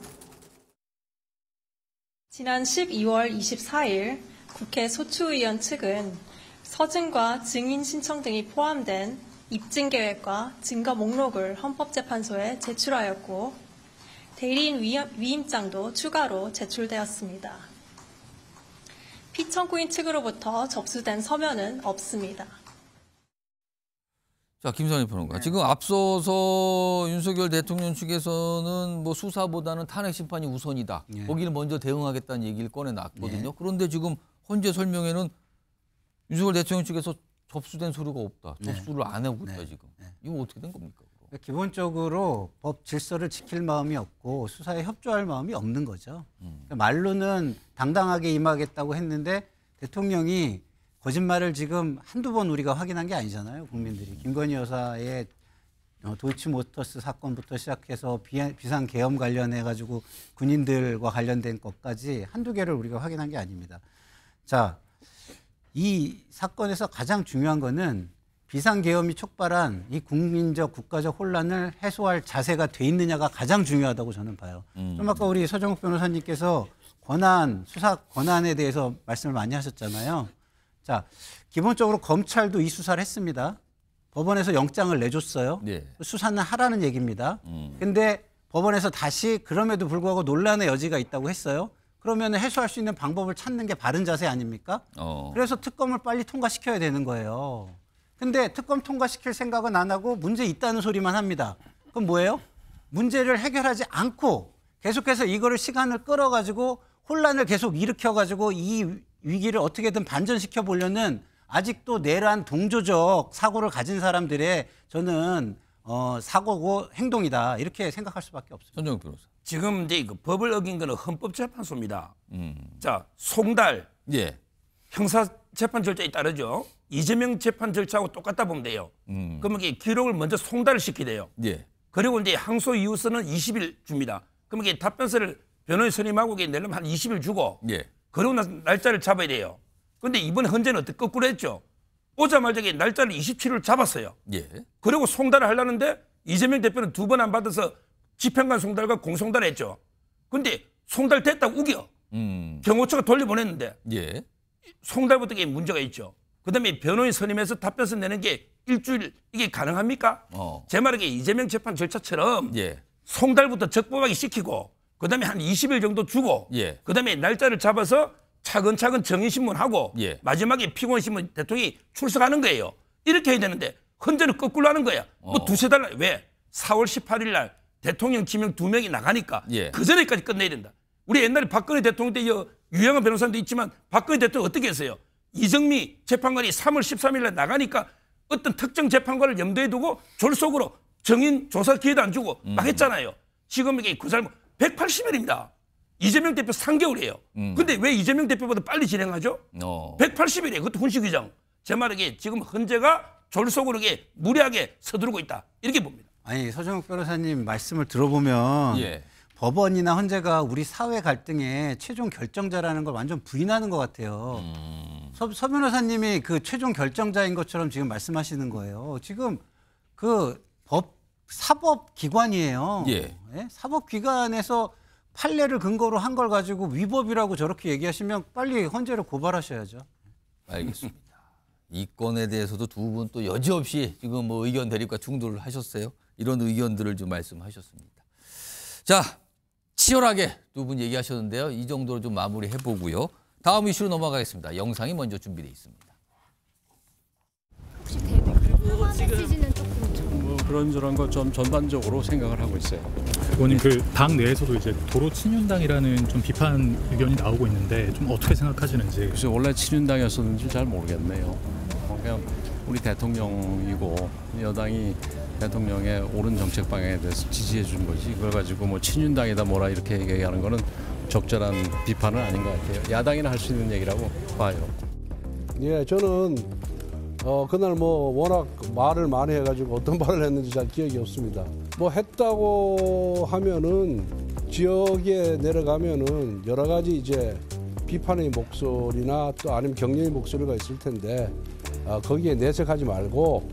지난 12월 24일 국회 소추의원 측은 서증과 증인 신청 등이 포함된 입증 계획과 증거 목록을 헌법재판소에 제출하였고 대리인 위임장도 추가로 제출되었습니다. 피청구인 측으로부터 접수된 서면은 없습니다. 자, 김선희 평론가. 지금 앞서서 윤석열 대통령 측에서는 수사보다는 탄핵 심판이 우선이다. 거기를 먼저 대응하겠다는 얘기를 꺼내놨거든요. 그런데 지금 헌재 설명에는 윤석열 대통령 측에서 접수된 서류가 없다. 접수를 안 하고 있다 지금. 이거 어떻게 된 겁니까? 기본적으로 법 질서를 지킬 마음이 없고 수사에 협조할 마음이 없는 거죠. 말로는 당당하게 임하겠다고 했는데 대통령이 거짓말을 지금 한두 번 우리가 확인한 게 아니잖아요. 국민들이. 김건희 여사의 도이치모터스 사건부터 시작해서 비상계엄 관련해가지고 군인들과 관련된 것까지 한두 개를 우리가 확인한 게 아닙니다. 자, 이 사건에서 가장 중요한 거는 비상계엄이 촉발한 이 국민적 국가적 혼란을 해소할 자세가 돼 있느냐가 가장 중요하다고 저는 봐요. 좀 아까 우리 서정욱 변호사님께서 수사 권한에 대해서 말씀을 많이 하셨잖아요. 자, 기본적으로 검찰도 이 수사를 했습니다. 법원에서 영장을 내줬어요. 수사는 하라는 얘기입니다. 근데 법원에서 다시 그럼에도 불구하고 논란의 여지가 있다고 했어요. 그러면 해소할 수 있는 방법을 찾는 게 바른 자세 아닙니까? 그래서 특검을 빨리 통과시켜야 되는 거예요. 근데 특검 통과시킬 생각은 안 하고 문제 있다는 소리만 합니다. 그럼 뭐예요? 문제를 해결하지 않고 계속해서 이거를 시간을 끌어가지고 혼란을 계속 일으켜가지고 이 위기를 어떻게든 반전시켜 보려는 아직도 내란 동조적 사고를 가진 사람들의 저는 사고고 행동이다 이렇게 생각할 수밖에 없습니다. 손정욱 변호사. 지금 이제 법을 어긴 거는 헌법재판소입니다. 자, 송달 형사재판 절차에 따르죠. 이재명 재판 절차하고 똑같다 보면 돼요. 그러면 이게 기록을 먼저 송달을 시키게 돼요. 그리고 이제 항소 이유서는 20일 줍니다. 그러면 이게 답변서를 변호인 선임하고 내려면 한 20일 주고 그리고 나서 날짜를 잡아야 돼요. 그런데 이번에 헌재는 어떻게 거꾸로 했죠. 오자마자 날짜를 27일 잡았어요. 그리고 송달을 하려는데 이재명 대표는 2번 안 받아서 집행관 송달과 공송달을 했죠. 그런데 송달 됐다고 우겨. 경호처가 돌려보냈는데 송달부터 이게 문제가 있죠. 그다음에 변호인 선임해서 답변서 내는 게 일주일 이게 가능합니까? 제 말은 이재명 재판 절차처럼 송달부터 적법하게 시키고 그다음에 한 20일 정도 주고 그다음에 날짜를 잡아서 차근차근 정의신문하고 마지막에 피고인신문 대통령이 출석하는 거예요. 이렇게 해야 되는데 헌재는 거꾸로 하는 거야. 두세 달 왜? 4월 18일 날 대통령 지명 2명이 나가니까 그 전에까지 끝내야 된다. 우리 옛날에 박근혜 대통령 때 유영한 변호사도 있지만 박근혜 대통령 어떻게 했어요? 이정미 재판관이 3월 13일 날 나가니까 어떤 특정 재판관을 염두에 두고 졸속으로 정인 조사 기회도 안 주고 막 했잖아요. 지금 이게 그 잘못 180일입니다. 이재명 대표 3개월이에요. 근데 왜 이재명 대표보다 빨리 진행하죠? 180일이에요. 그것도 훈시규정. 제 말에 지금 헌재가 졸속으로 무리하게 서두르고 있다. 이렇게 봅니다. 아니 서정욱 변호사님 말씀을 들어보면 법원이나 헌재가 우리 사회 갈등의 최종 결정자라는 걸 완전 부인하는 것 같아요. 서 변호사님이 그 최종 결정자인 것처럼 지금 말씀하시는 거예요. 지금 그 사법기관이에요. 예? 사법기관에서 판례를 근거로 한 걸 가지고 위법이라고 저렇게 얘기하시면 빨리 헌재를 고발하셔야죠. 알겠습니다. 이 건에 대해서도 두 분 또 여지없이 지금 뭐 의견 대립과 충돌을 하셨어요. 이런 의견들을 좀 말씀하셨습니다. 자, 치열하게 두 분 얘기하셨는데요. 이 정도로 좀 마무리해 보고요. 다음 이슈로 넘어가겠습니다. 영상이 먼저 준비되어 있습니다. 혹시 그리고 지금 뭐 그런저런 것 좀 전반적으로 생각을 하고 있어요. 의원님 그 당 내에서도 이제 도로 친윤당이라는 좀 비판 의견이 나오고 있는데 좀 어떻게 생각하시는지. 그래서 원래 친윤당이었었는지 잘 모르겠네요. 그냥 우리 대통령이고 여당이 대통령의 옳은 정책 방향에 대해서 지지해 준 거지. 그걸 가지고 뭐 친윤당이다 뭐라 이렇게 얘기하는 거는 적절한 비판은 아닌 것 같아요. 야당이나 할 수 있는 얘기라고 봐요. 예, 저는 그날 뭐 워낙 말을 많이 해가지고 어떤 말을 했는지 잘 기억이 없습니다. 뭐 했다고 하면은 지역에 내려가면은 여러 가지 이제 비판의 목소리나 또 아니면 격려의 목소리가 있을 텐데 거기에 내색하지 말고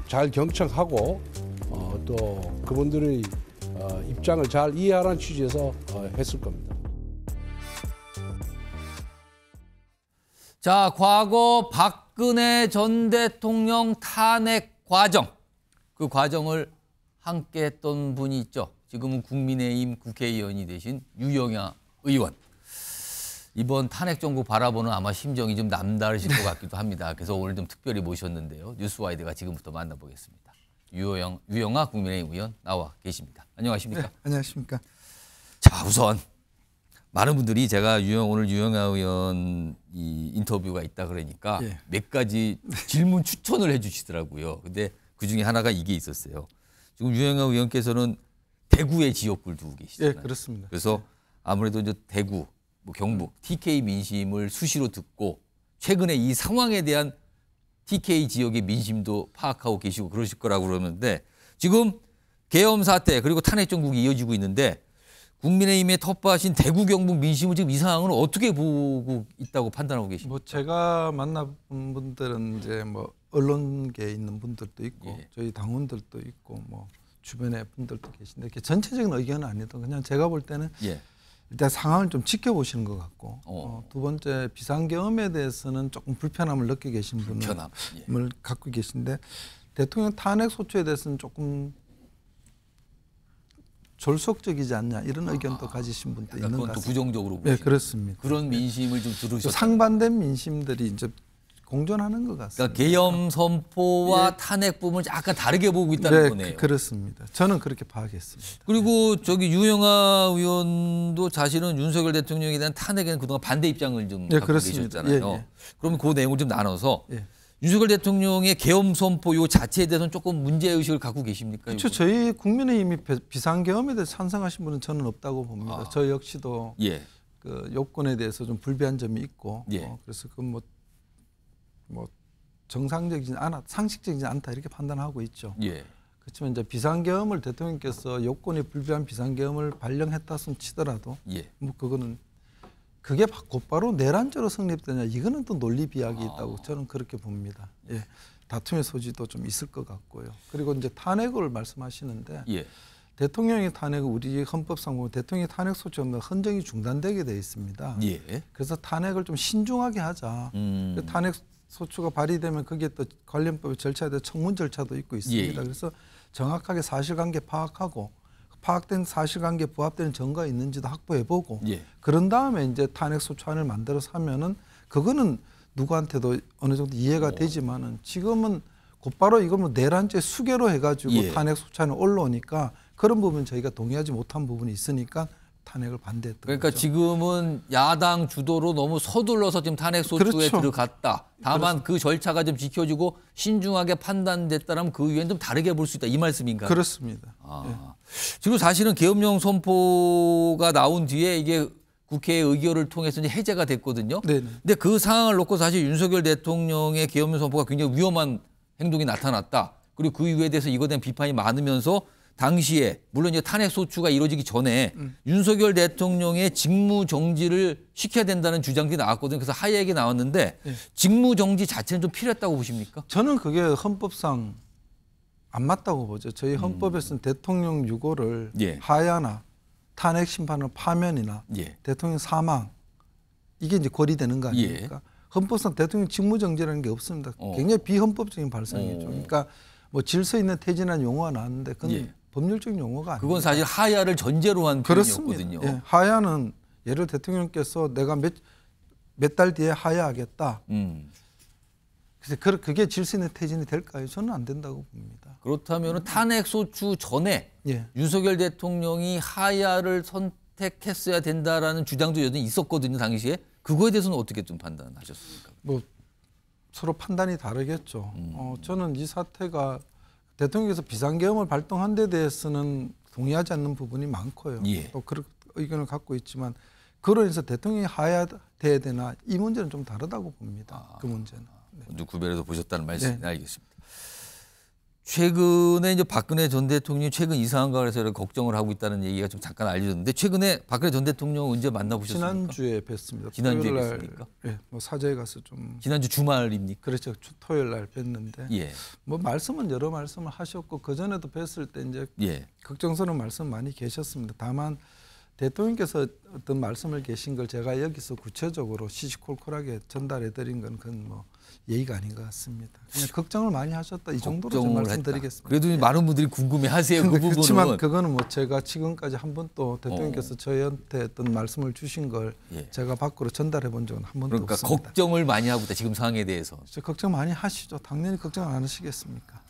잘 경청하고 또 그분들의 입장을 잘 이해하라는 취지에서 했을 겁니다. 자, 과거 박근혜 전 대통령 탄핵 과정, 그 과정을 함께 했던 분이 있죠. 지금은 국민의힘 국회의원이 되신 유영아 의원. 이번 탄핵 정부 바라보는 아마 심정이 좀 남다르실 것 같기도 합니다. 그래서 오늘 좀 특별히 모셨는데요. 뉴스와이드가 지금부터 만나보겠습니다. 유영아 국민의힘 의원 나와 계십니다. 안녕하십니까? 네, 안녕하십니까? 자, 우선 많은 분들이 제가 오늘 유영아 의원 이 인터뷰가 있다 그러니까 몇 가지 질문 추천을 해주시더라고요. 근데 그 중에 하나가 이게 있었어요. 지금 유영아 의원께서는 대구에 지역구를 두고 계시잖아요. 예, 그렇습니다. 그래서 아무래도 이제 대구, 뭐 경북, TK 민심을 수시로 듣고 최근에 이 상황에 대한 TK 지역의 민심도 파악하고 계시고 그러실 거라고 그러는데 지금 계엄 사태 그리고 탄핵 정국이 이어지고 있는데 국민의힘에 텃밭인 대구 경북 민심을 지금 이 상황을 어떻게 보고 있다고 판단하고 계십니까? 뭐 제가 만나본 분들은 이제 뭐 언론계에 있는 분들도 있고 저희 당원들도 있고 뭐 주변에 분들도 계신데 이렇게 전체적인 의견은 아니도 그냥 제가 볼 때는 일단 상황을 좀 지켜보시는 것 같고 두 번째 비상계엄에 대해서는 조금 불편함을 느끼고 계신 분을 갖고 계신데 대통령 탄핵 소추에 대해서는 조금 졸속적이지 않냐 이런 의견도 가지신 분도 있는 것 같습니다. 그건 또 부정적으로 보시는. 네, 그렇습니다. 그런 민심을 좀 들으셨죠. 상반된 민심들이 이제 공존하는 것 같습니다. 그러니까 계엄 선포와 탄핵 부분을 약간 다르게 보고 있다는 거네요. 그렇습니다. 저는 그렇게 파악했습니다. 그리고 저기 유영아 의원도 자신은 윤석열 대통령에 대한 탄핵에는 그동안 반대 입장을 좀 갖고 계셨잖아요. 그러면 그 내용을 좀 나눠서 윤석열 대통령의 계엄 선포 요 자체에 대해서는 조금 문제의식을 갖고 계십니까? 그렇죠. 저희 국민의힘이 비상계엄에 대해서 찬성하신 분은 저는 없다고 봅니다. 저 역시도 그 요건에 대해서 좀 불비한 점이 있고 그래서 그 뭐 정상적이지 않아 상식적이지 않다 이렇게 판단하고 있죠. 그렇지만 이제 비상계엄을 대통령께서 요건이 불비한 비상계엄을 발령했다 손 치더라도 뭐 그거는 그게 곧바로 내란죄로 성립되냐 이거는 또 논리 비약이 있다고 저는 그렇게 봅니다. 다툼의 소지도 좀 있을 것 같고요. 그리고 이제 탄핵을 말씀하시는데 대통령의 탄핵은 우리 헌법상 보면 대통령의 탄핵 소추 없는 헌정이 중단되게 돼 있습니다. 그래서 탄핵을 좀 신중하게 하자. 탄핵 소추가 발의되면 거기에 또 관련법의 절차에 대한 청문 절차도 있고 있습니다. 그래서 정확하게 사실관계 파악하고 파악된 사실관계에 부합되는 증거가 있는지도 확보해보고 그런 다음에 이제 탄핵 소추안을 만들어서 하면은 그거는 누구한테도 어느 정도 이해가 되지만은 지금은 곧바로 이걸 뭐 내란죄 수개로 해가지고 탄핵 소추안이 올라오니까 그런 부분 저희가 동의하지 못한 부분이 있으니까 탄핵을 반대했던 그러니까 거죠. 지금은 야당 주도로 너무 서둘러서 지금 탄핵 소추에 그렇죠. 들어갔다. 다만 그 절차가 좀 지켜지고 신중하게 판단됐다면 그 이후엔 좀 다르게 볼 수 있다. 이 말씀인가요? 그렇습니다. 예. 지금 사실은 계엄령 선포가 나온 뒤에 이게 국회의 의결을 통해서 이제 해제가 됐거든요. 네네. 근데 그 상황을 놓고 사실 윤석열 대통령의 계엄령 선포가 굉장히 위험한 행동이 나타났다. 그리고 그 이유에 대해서 이거에 대한 비판이 많으면서 당시에 물론 이제 탄핵 소추가 이루어지기 전에 윤석열 대통령의 직무 정지를 시켜야 된다는 주장이 나왔거든요. 그래서 하야액이 나왔는데 직무 정지 자체는 좀 필요했다고 보십니까? 저는 그게 헌법상 안 맞다고 보죠. 저희 헌법에서는 대통령 유고를 하야나 탄핵 심판을 파면이나 대통령 사망 이게 이제 고리되는 거 아닙니까? 헌법상 대통령 직무정지라는 게 없습니다. 굉장히 비헌법적인 발상이죠. 그러니까 뭐 질서 있는 퇴진한 용어가 나왔는데 그건 법률적인 용어가 아니에요. 그건 사실 하야를 전제로 한 표현이었거든요. 예, 하야는 예를 대통령께서 내가 몇 달 뒤에 하야하겠다. 그래서 그게 질서 있는 퇴진이 될까요? 저는 안 된다고 봅니다. 그렇다면 탄핵 소추 전에 윤석열 대통령이 하야를 선택했어야 된다라는 주장도 여전히 있었거든요, 당시에. 그거에 대해서는 어떻게 좀 판단하셨습니까? 뭐 서로 판단이 다르겠죠. 저는 이 사태가 대통령께서 비상계엄을 발동한 데 대해서는 동의하지 않는 부분이 많고요. 또 그런 의견을 갖고 있지만 그로 인해서 대통령이 하야돼야 되나 이 문제는 좀 다르다고 봅니다. 그 문제는. 구별해서 보셨다는 말씀. 네, 알겠습니다. 최근에 이제 박근혜 전 대통령이 최근 이상한가 그래서 걱정을 하고 있다는 얘기가 좀 잠깐 알려졌는데 최근에 박근혜 전 대통령 언제 만나보셨습니까? 지난주에 뵀습니다. 지난주에 뵀습니까? 예, 뭐 사저에 가서 좀 지난주 주말입니까? 그렇죠. 토요일 날 뵀는데 뭐 말씀은 여러 말씀을 하셨고 그 전에도 뵀을 때 이제 걱정스러운 말씀 많이 계셨습니다. 다만 대통령께서 어떤 말씀을 계신 걸 제가 여기서 구체적으로 시시콜콜하게 전달해 드린 건 그건 뭐 예의가 아닌 것 같습니다. 그냥 걱정을 많이 하셨다 이 정도로 좀 말씀드리겠습니다. 그래도 많은 분들이 궁금해하세요. 그 부분은. 그렇지만 그거는 뭐 제가 지금까지 한 번도 대통령께서 저희한테 어떤 말씀을 주신 걸 제가 밖으로 전달해 본 적은 한 번도 그러니까 없습니다. 걱정을 많이 하고 있다. 지금 상황에 대해서. 걱정 많이 하시죠. 당연히 걱정 안 하시겠습니까?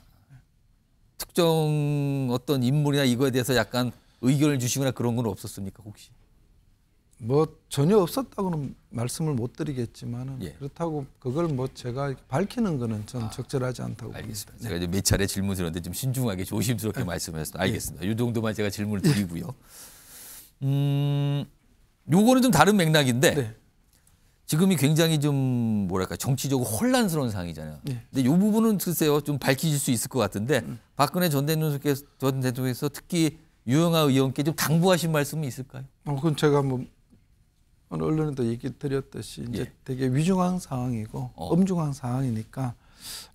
특정 어떤 인물이나 이거에 대해서 약간 의견을 주시거나 그런 건 없었습니까 혹시? 뭐 전혀 없었다고는 말씀을 못 드리겠지만은 그렇다고 그걸 뭐 제가 밝히는 거는 저는 적절하지 않다고 알겠습니다. 봅니다. 제가 이제 몇 차례 질문 드렸는데 좀 신중하게 조심스럽게 말씀하셨습니다. 알겠습니다. 이 정도만 제가 질문을 드리고요. 요거는 좀 다른 맥락인데 지금이 굉장히 좀 뭐랄까 정치적으로 혼란스러운 상황이잖아요. 근데 이 부분은 글쎄요 좀 밝히실 수 있을 것 같은데 박근혜 전 대통령께서 특히 유영하 의원께 좀 당부하신 말씀이 있을까요? 그건 제가 뭐 어느 언론에도 얘기 드렸듯이 이제 되게 위중한 상황이고 엄중한 상황이니까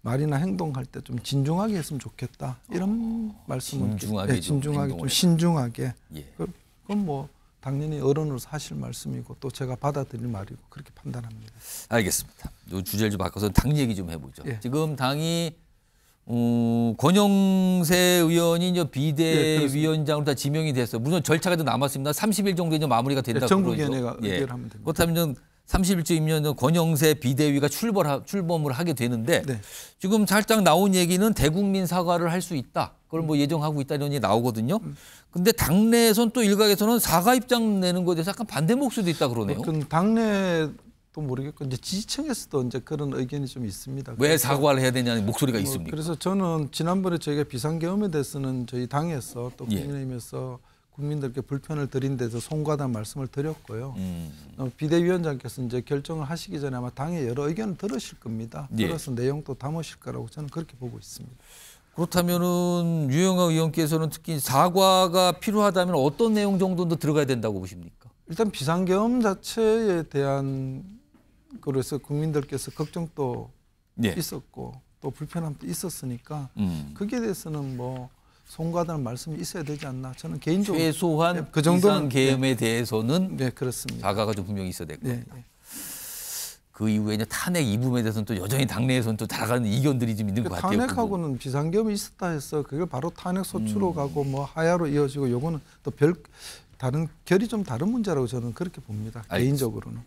말이나 행동할 때 좀 진중하게 했으면 좋겠다 이런 말씀을 진중하게 좀 신중하게 그건 뭐 당연히 어른으로서 하실 말씀이고 또 제가 받아들일 말이고 그렇게 판단합니다. 알겠습니다. 이 주제를 좀 바꿔서 당 얘기 좀 해보죠. 지금 당이 권영세 의원이 이제 비대위원장으로 다 지명이 됐어요. 물론 절차가 좀 남았습니다. 30일 정도 이제 마무리가 된다고 정부위원회가 의결하면 됩니다. 그렇다면 30일쯤이면 권영세 비대위가 출범을 하게 되는데 지금 살짝 나온 얘기는 대국민 사과를 할 수 있다. 그걸 뭐 예정하고 있다 이런 얘기 나오거든요. 근데 당내에선 또 일각에서는 사과 입장 내는 것에 대해서 약간 반대 목소리도 있다 그러네요. 당내 또 모르겠고 이제 지지층에서도 이제 그런 의견이 좀 있습니다. 왜 사과를 해야 되냐는 목소리가 있습니까? 그래서 저는 지난번에 저희가 비상계엄에 대해서는 저희 당에서 또 국민의힘에서 국민들께 불편을 드린 데서 송구하다는 말씀을 드렸고요. 비대위원장께서 이제 결정을 하시기 전에 아마 당의 여러 의견을 들으실 겁니다. 들어서 내용도 담으실 거라고 저는 그렇게 보고 있습니다. 그렇다면은 유영하 의원께서는 특히 사과가 필요하다면 어떤 내용 정도도 들어가야 된다고 보십니까? 일단 비상계엄 자체에 대한 그래서 국민들께서 걱정도 있었고 또 불편함도 있었으니까 거기에 대해서는 뭐 송구하다는 말씀이 있어야 되지 않나 저는 개인적으로 최소한 그 정도는 비상계엄에 대해서는 그렇습니다. 사과가 좀 분명히 있어야 될 겁니다. 그 이후에 이제 탄핵 이 부분에 대해서는 또 여전히 당내에서는 또 다가가는 이견들이 좀 있는 것 같아요. 탄핵하고는 비상계엄이 있었다 해서 그걸 바로 탄핵 소추로 가고 뭐 하야로 이어지고 요거는 또 다른 결이 좀 다른 문제라고 저는 그렇게 봅니다. 알겠습니다. 개인적으로는.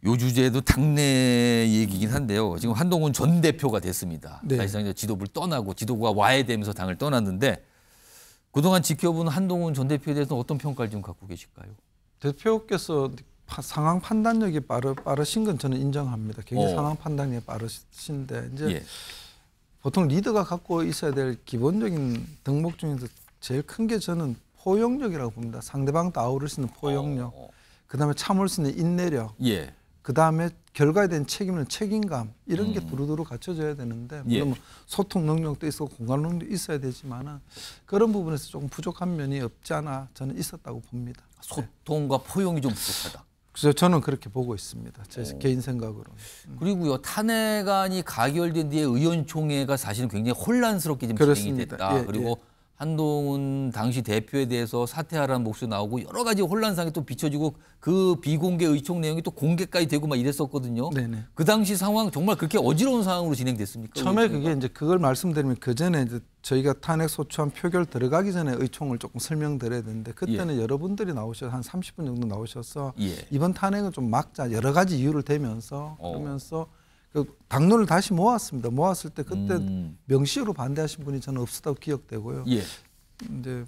요 주제도 당내 얘기긴 한데요. 지금 한동훈 전 대표가 됐습니다. 사실상 이제 지도부를 떠나고 지도부가 와해되면서 당을 떠났는데 그동안 지켜본 한동훈 전 대표에 대해서 어떤 평가를 좀 갖고 계실까요? 대표께서 상황 판단력이 빠르신 건 저는 인정합니다. 굉장히 상황 판단력이 빠르신데 이제 보통 리더가 갖고 있어야 될 기본적인 덕목 중에서 제일 큰 게 저는 포용력이라고 봅니다. 상대방도 아우를 수 있는 포용력, 그다음에 참을 수 있는 인내력, 그다음에 결과에 대한 책임감 이런 게 두루두루 갖춰져야 되는데 물론 뭐 소통 능력도 있고 공감 능력도 있어야 되지만은 그런 부분에서 조금 부족한 면이 없지 않아 저는 있었다고 봅니다. 소통과 포용이 좀 부족하다. 그래서 저는 그렇게 보고 있습니다. 제 개인 생각으로. 그리고요, 탄핵안이 가결된 뒤에 의원총회가 사실은 굉장히 혼란스럽게 지금 진행이 됐다. 그리고 한동훈 당시 대표에 대해서 사퇴하라는 목소리 나오고 여러 가지 혼란상에 또 비춰지고 그 비공개 의총 내용이 또 공개까지 되고 막 이랬었거든요. 네네. 그 당시 상황 정말 그렇게 어지러운 상황으로 진행됐습니까? 처음에 그게 이제 그걸 말씀드리면 그 전에 이제 저희가 탄핵 소추안 표결 들어가기 전에 의총을 조금 설명드려야 되는데 그때는 여러분들이 나오셔서 한 30분 정도 나오셔서 이번 탄핵은 좀 막자 여러 가지 이유를 대면서 그러면서 그 당론을 다시 모았습니다. 모았을 때 그때 명시로 반대하신 분이 저는 없었다고 기억되고요. 이제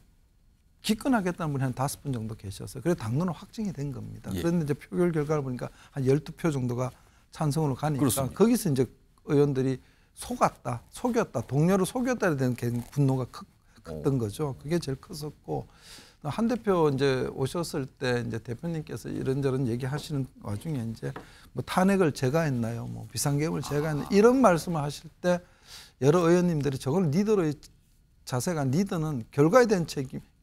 기권하겠다는 분이 한 5분 정도 계셨어요. 그래서 당론은 확정이 된 겁니다. 그런데 이제 표결 결과를 보니까 한 12표 정도가 찬성으로 가니까 그렇습니다. 거기서 이제 의원들이 속였다, 동료를 속였다에 대한 분노가 컸던 거죠. 그게 제일 컸었고 한 대표 이제 오셨을 때 이제 대표님께서 이런저런 얘기하시는 와중에 이제 뭐 탄핵을 제가 했나요? 뭐 비상계엄을 제가 했나요? 이런 말씀을 하실 때 여러 의원님들이 저걸 리더로의 자세가 리더는 결과에 대한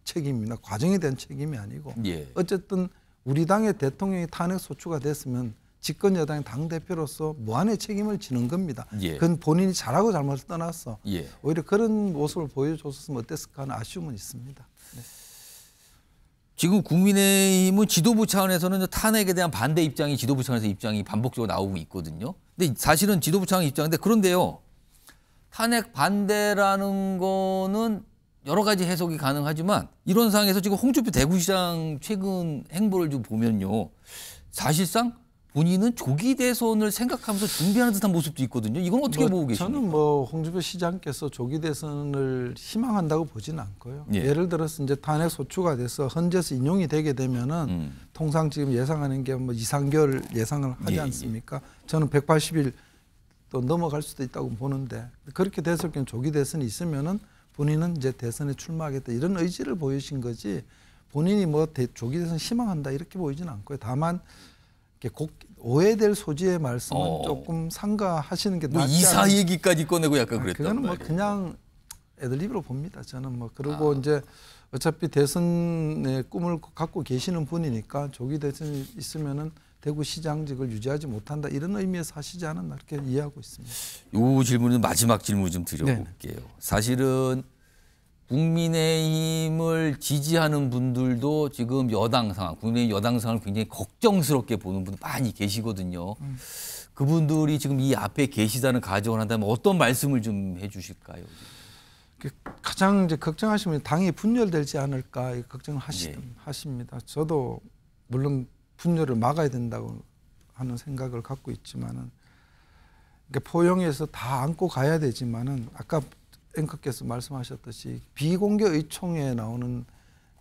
책임입니다. 과정에 대한 책임이 아니고 어쨌든 우리 당의 대통령이 탄핵 소추가 됐으면 집권 여당의 당 대표로서 무한의 책임을 지는 겁니다. 그건 본인이 잘하고 잘못을 떠나서 오히려 그런 모습을 보여줬으면 어땠을까 하는 아쉬움은 있습니다. 지금 국민의힘은 지도부 차원에서는 탄핵에 대한 반대 입장이 지도부 차원에서 입장이 반복적으로 나오고 있거든요. 근데 사실은 지도부 차원 입장인데 그런데요. 탄핵 반대라는 거는 여러 가지 해석이 가능하지만 이런 상황에서 지금 홍준표 대구시장 최근 행보를 좀 보면요. 사실상 본인은 조기 대선을 생각하면서 준비하는 듯한 모습도 있거든요. 이건 어떻게 보고 계십니까? 저는 뭐 홍준표 시장께서 조기 대선을 희망한다고 보지는 않고요. 예를 들어서 이제 탄핵 소추가 돼서 헌재에서 인용이 되게 되면은 통상 지금 예상하는 게 뭐 2, 3개월 예상을 하지 않습니까? 저는 180일 또 넘어갈 수도 있다고 보는데 그렇게 됐을 경우 조기 대선이 있으면은 본인은 이제 대선에 출마하겠다 이런 의지를 보이신 거지 본인이 뭐 조기 대선 희망한다 이렇게 보이지는 않고요. 다만 오해될 소지의 말씀은 조금 삼가하시는 게 뭐 낫지 이사 얘기까지 꺼내고 약간 그랬단 그거는 뭐 말이에요. 그냥 애들입으로 봅니다. 저는 뭐 그리고 이제 어차피 대선의 꿈을 갖고 계시는 분이니까 조기 대선이 있으면은 대구시장직을 유지하지 못한다 이런 의미에서 하시지 않았나 이렇게 이해하고 있습니다. 이 질문은 마지막 질문 좀 드려볼게요. 사실은 국민의힘을 지지하는 분들도 지금 여당 상황, 국민의힘 여당 상황을 굉장히 걱정스럽게 보는 분들 많이 계시거든요. 그분들이 지금 이 앞에 계시다는 가정을 한다면 어떤 말씀을 좀 해주실까요? 가장 이제 걱정하시면 당이 분열되지 않을까 걱정을 하십니다. 저도 물론 분열을 막아야 된다고 하는 생각을 갖고 있지만은 그러니까 포용해서 다 안고 가야 되지만은 아까 앵커께서 말씀하셨듯이 비공개 의총에 나오는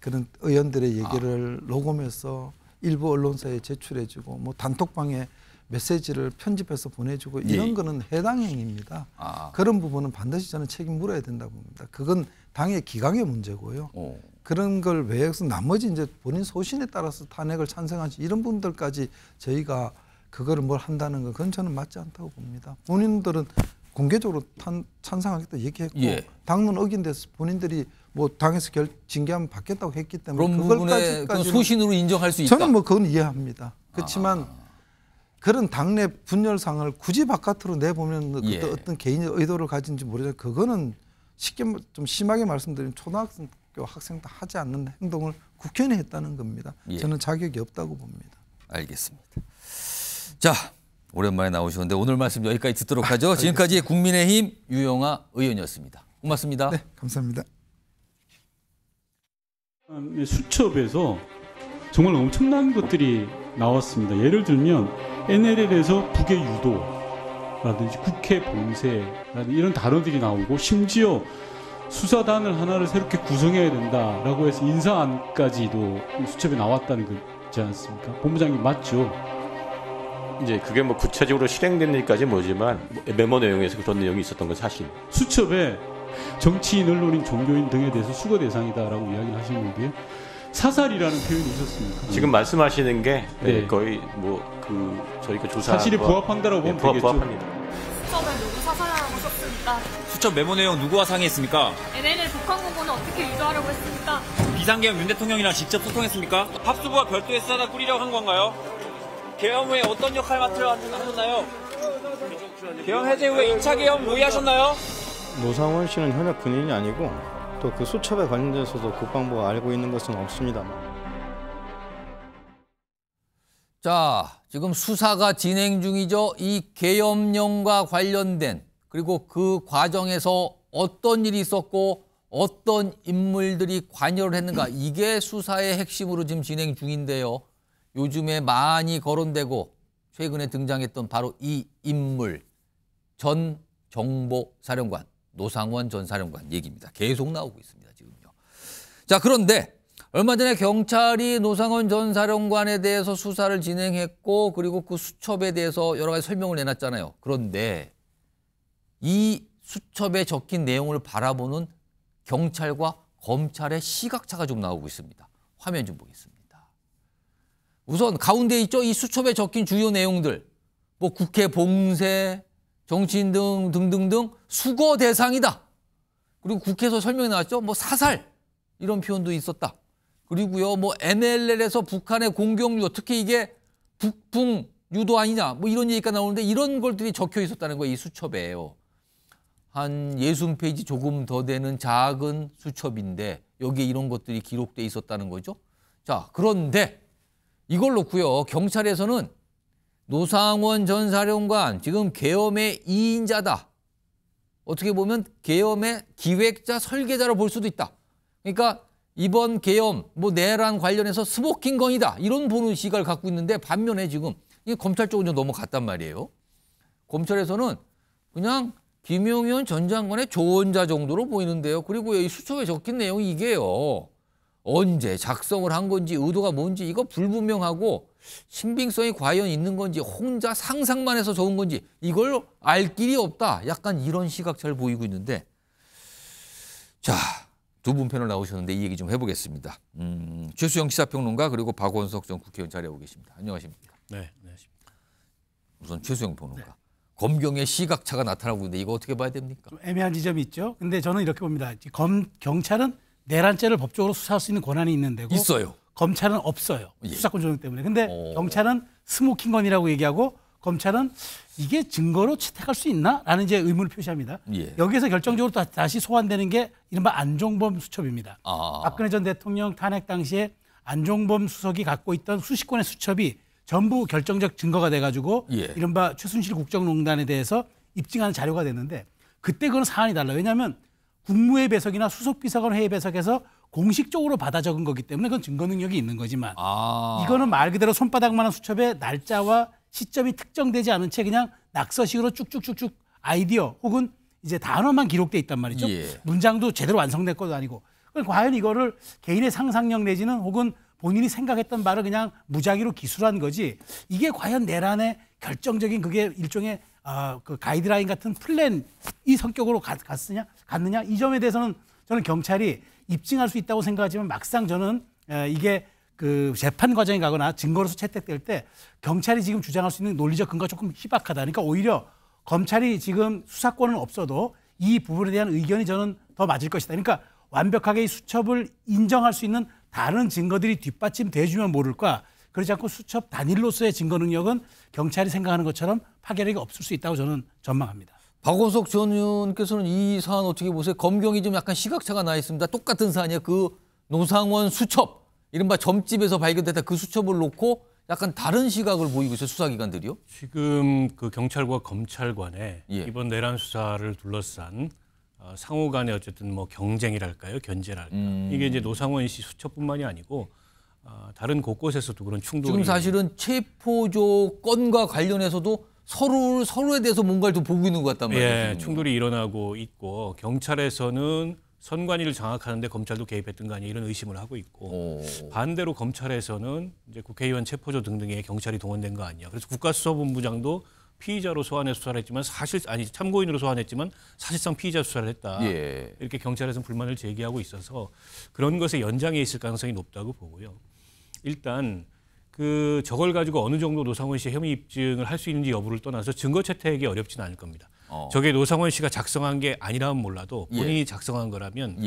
그런 의원들의 얘기를 녹음해서 일부 언론사에 제출해주고 뭐 단톡방에 메시지를 편집해서 보내주고 이런 거는 해당 행위입니다. 그런 부분은 반드시 저는 책임 물어야 된다고 봅니다. 그건 당의 기강의 문제고요. 그런 걸 외에서 나머지 이제 본인 소신에 따라서 탄핵을 찬성하지 이런 분들까지 저희가 그거를 뭘 한다는 건 그건 저는 맞지 않다고 봅니다. 본인들은 공개적으로 찬성하겠다 얘기했고 당론 어긴데서 본인들이 뭐 당에서 징계하면 받겠다고 했기 때문에 그런 부분에 소신으로 인정할 수 있다. 저는 뭐 그건 이해합니다. 그렇지만 그런 당내 분열상을 굳이 바깥으로 내보면 어떤 개인의 의도를 가진지 모르지만 그거는 쉽게 좀 심하게 말씀드리면 초등학교 학생도 하지 않는 행동을 국회의원이 했다는 겁니다. 저는 자격이 없다고 봅니다. 알겠습니다. 자, 오랜만에 나오셨는데 오늘 말씀 여기까지 듣도록 하죠. 지금까지 국민의힘 유영아 의원이었습니다. 고맙습니다. 네, 감사합니다. 수첩에서 정말 엄청난 것들이 나왔습니다. 예를 들면 NLL에서 북의 유도라든지 국회 봉쇄라든지 이런 단어들이 나오고 심지어 수사단을 하나를 새롭게 구성해야 된다라고 해서 인사안까지도 수첩에 나왔다는 거지 않습니까? 본부장님 맞죠? 이제 그게 뭐 구체적으로 실행된 일까지 모르지만 메모 내용에서 그런 내용이 있었던 건 사실. 수첩에 정치인, 언론인, 종교인 등에 대해서 수거 대상이다라고 이야기를 하시는데요. 사살이라는 표현이 있었습니까? 지금 말씀하시는 게 네. 거의 뭐 저희가 조사 사실이 부합한다라고 보면 되겠죠. 부합합니다. 수첩을 누구 사살하라고 썼습니까? 수첩 메모 내용 누구와 상의했습니까? NLL 북한 공고는 어떻게 유도하려고 했습니까? 비상계엄 윤 대통령이랑 직접 소통했습니까? 합수부와 별도의 수사단 꾸리려고 한 건가요? 계엄 후에 어떤 역할 맡으셨나요? 계엄 해제 후에 2차 계엄 모의하셨나요? 노상원 씨는 현역 군인이 아니고 또 그 수첩에 관련돼서도 국방부가 알고 있는 것은 없습니다만. 자, 지금 수사가 진행 중이죠. 이 계엄령과 관련된 그리고 그 과정에서 어떤 일이 있었고 어떤 인물들이 관여를 했는가 이게 수사의 핵심으로 지금 진행 중인데요. 요즘에 많이 거론되고 최근에 등장했던 바로 이 인물 전 정보사령관 노상원 전 사령관 얘기입니다. 계속 나오고 있습니다. 지금요. 자, 그런데 얼마 전에 경찰이 노상원 전 사령관에 대해서 수사를 진행했고 그리고 그 수첩에 대해서 여러 가지 설명을 내놨잖아요. 그런데 이 수첩에 적힌 내용을 바라보는 경찰과 검찰의 시각차가 좀 나오고 있습니다. 화면 좀 보겠습니다. 우선 가운데 있죠. 이 수첩에 적힌 주요 내용들. 뭐 국회 봉쇄, 정치인 등등등 수거 대상이다. 그리고 국회에서 설명이 나왔죠. 뭐 사살 이런 표현도 있었다. 그리고요, 뭐 NLL에서 북한의 공격 유도, 특히 이게 북풍 유도 아니냐, 뭐 이런 얘기가 나오는데 이런 것들이 적혀 있었다는 거예요. 이 수첩에요. 한 60페이지 조금 더 되는 작은 수첩인데 여기에 이런 것들이 기록돼 있었다는 거죠. 자, 그런데 이걸 놓고요, 경찰에서는 노상원 전 사령관 지금 계엄의 2인자다. 어떻게 보면 계엄의 기획자, 설계자로 볼 수도 있다. 그러니까 이번 계엄, 뭐 내란 관련해서 스모킹건이다. 이런 보는 시각을 갖고 있는데 반면에 지금 이 검찰 쪽은 좀 넘어갔단 말이에요. 검찰에서는 그냥 김용현 전 장관의 조언자 정도로 보이는데요. 그리고 이 수첩에 적힌 내용이 이게요. 언제 작성을 한 건지 의도가 뭔지 이거 불분명하고 신빙성이 과연 있는 건지 혼자 상상만 해서 적은 건지 이걸 알 길이 없다. 약간 이런 시각차를 보이고 있는데 자, 두 분 패널 나오셨는데 이 얘기 좀 해보겠습니다. 최수영 시사평론가 그리고 박원석 전 국회의원 자리하고 계십니다. 안녕하십니까? 네, 안녕하십니까. 우선 최수영 평론가. 네. 검경의 시각차가 나타나고 있는데 이거 어떻게 봐야 됩니까? 좀 애매한 지점이 있죠. 근데 저는 이렇게 봅니다. 경찰은 내란죄를 법적으로 수사할 수 있는 권한이 있는 데고 있어요. 검찰은 없어요. 예. 수사권 조정 때문에. 근데 경찰은 스모킹건이라고 얘기하고 검찰은 이게 증거로 채택할 수 있나? 라는 이제 의문을 표시합니다. 예. 여기에서 결정적으로 다시 소환되는 게 이른바 안종범 수첩입니다. 박근혜 전 대통령 탄핵 당시에 안종범 수석이 갖고 있던 수십 건의 수첩이 전부 결정적 증거가 돼가지고 예. 이른바 최순실 국정농단에 대해서 입증하는 자료가 됐는데 그때 그건 사안이 달라요. 왜냐하면 국무회의 배석이나 수석비서관 회의 배석에서 공식적으로 받아 적은 거기 때문에 그건 증거 능력이 있는 거지만 이거는 말 그대로 손바닥만한 수첩에 날짜와 시점이 특정되지 않은 채 그냥 낙서식으로 쭉쭉쭉쭉 아이디어 혹은 이제 단어만 기록돼 있단 말이죠. 예. 문장도 제대로 완성된 것도 아니고 그럼 과연 이거를 개인의 상상력 내지는 혹은 본인이 생각했던 말을 그냥 무작위로 기술한 거지 이게 과연 내란의 결정적인 그게 일종의 그 가이드라인 같은 플랜 이 성격으로 갔느냐 이 점에 대해서는 저는 경찰이 입증할 수 있다고 생각하지만 막상 저는 이게 그 재판 과정에 가거나 증거로서 채택될 때 경찰이 지금 주장할 수 있는 논리적 근거가 조금 희박하다. 그러니까 오히려 검찰이 지금 수사권은 없어도 이 부분에 대한 의견이 저는 더 맞을 것이다. 그러니까 완벽하게 이 수첩을 인정할 수 있는 다른 증거들이 뒷받침돼 주면 모를까. 그렇지 않고 수첩 단일로서의 증거 능력은 경찰이 생각하는 것처럼 파괴력이 없을 수 있다고 저는 전망합니다. 박원석 전 의원께서는 이 사안 어떻게 보세요? 검경이 좀 약간 시각차가 나 있습니다. 똑같은 사안이에요. 그 노상원 수첩, 이른바 점집에서 발견됐다 그 수첩을 놓고 약간 다른 시각을 보이고 있어요. 수사기관들이요. 지금 그 경찰과 검찰 간에 이번 내란 수사를 둘러싼 상호 간의 어쨌든 뭐 경쟁이랄까요? 견제랄까. 이게 이제 노상원 씨 수첩뿐만이 아니고 다른 곳곳에서도 그런 충돌이. 지금 사실은 체포조 건과 관련해서도 서로에 대해서 뭔가를 좀 보고 있는 것 같단 말이에요. 예, 충돌이 일어나고 있고 경찰에서는 선관위를 장악하는데 검찰도 개입했던 거 아니냐 이런 의심을 하고 있고 반대로 검찰에서는 이제 국회의원 체포조 등등에 경찰이 동원된 거 아니냐. 그래서 국가수사본부장도 피의자로 소환해 수사를 했지만 참고인으로 소환했지만 사실상 피의자 수사를 했다. 예. 이렇게 경찰에서는 불만을 제기하고 있어서 그런 것의 연장에 있을 가능성이 높다고 보고요. 일단 저걸 가지고 어느 정도 노상원 씨의 혐의 입증을 할 수 있는지 여부를 떠나서 증거 채택이 어렵지는 않을 겁니다. 저게 노상원 씨가 작성한 게 아니라면 몰라도 본인이 작성한 거라면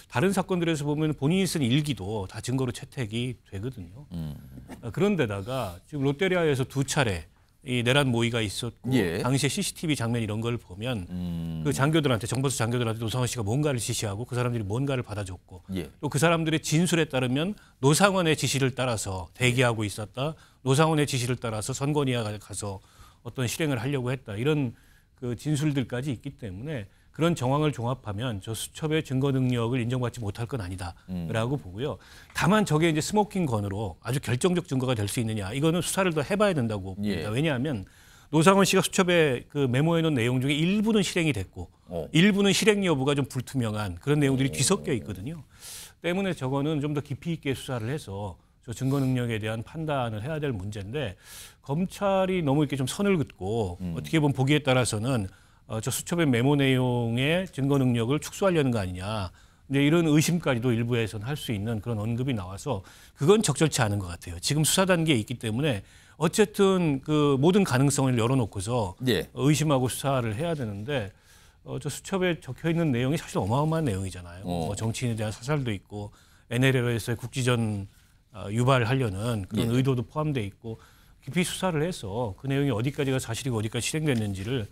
다른 사건들에서 보면 본인이 쓴 일기도 다 증거로 채택이 되거든요. 그런데다가 지금 롯데리아에서 2차례 이 내란 모의가 있었고 당시에 CCTV 장면 이런 걸 보면 그 장교들한테 정보수 장교들한테 노상원 씨가 뭔가를 지시하고 그 사람들이 뭔가를 받아줬고 또 그 사람들의 진술에 따르면 노상원의 지시를 따라서 대기하고 있었다. 노상원의 지시를 따라서 선관위에 가서 어떤 실행을 하려고 했다. 이런 그 진술들까지 있기 때문에 그런 정황을 종합하면 저 수첩의 증거 능력을 인정받지 못할 건 아니다라고 보고요. 다만 저게 이제 스모킹 건으로 아주 결정적 증거가 될 수 있느냐 이거는 수사를 더 해봐야 된다고 봅니다. 왜냐하면 노상원 씨가 수첩에 그 메모해 놓은 내용 중에 일부는 실행이 됐고 일부는 실행 여부가 좀 불투명한 그런 내용들이 뒤섞여 있거든요. 때문에 저거는 좀 더 깊이 있게 수사를 해서 저 증거 능력에 대한 판단을 해야 될 문제인데 검찰이 너무 이렇게 좀 선을 긋고 어떻게 보면 보기에 따라서는 저 수첩의 메모 내용의 증거 능력을 축소하려는 거 아니냐. 이제 이런 의심까지도 일부에서는 할 수 있는 그런 언급이 나와서 그건 적절치 않은 것 같아요. 지금 수사 단계에 있기 때문에 어쨌든 그 모든 가능성을 열어놓고서 의심하고 수사를 해야 되는데 저 수첩에 적혀 있는 내용이 사실 어마어마한 내용이잖아요. 뭐 정치인에 대한 사살도 있고 NLL에서의 국지전 유발하려는 그런 의도도 포함되어 있고 깊이 수사를 해서 그 내용이 어디까지가 사실이고 어디까지 실행됐는지를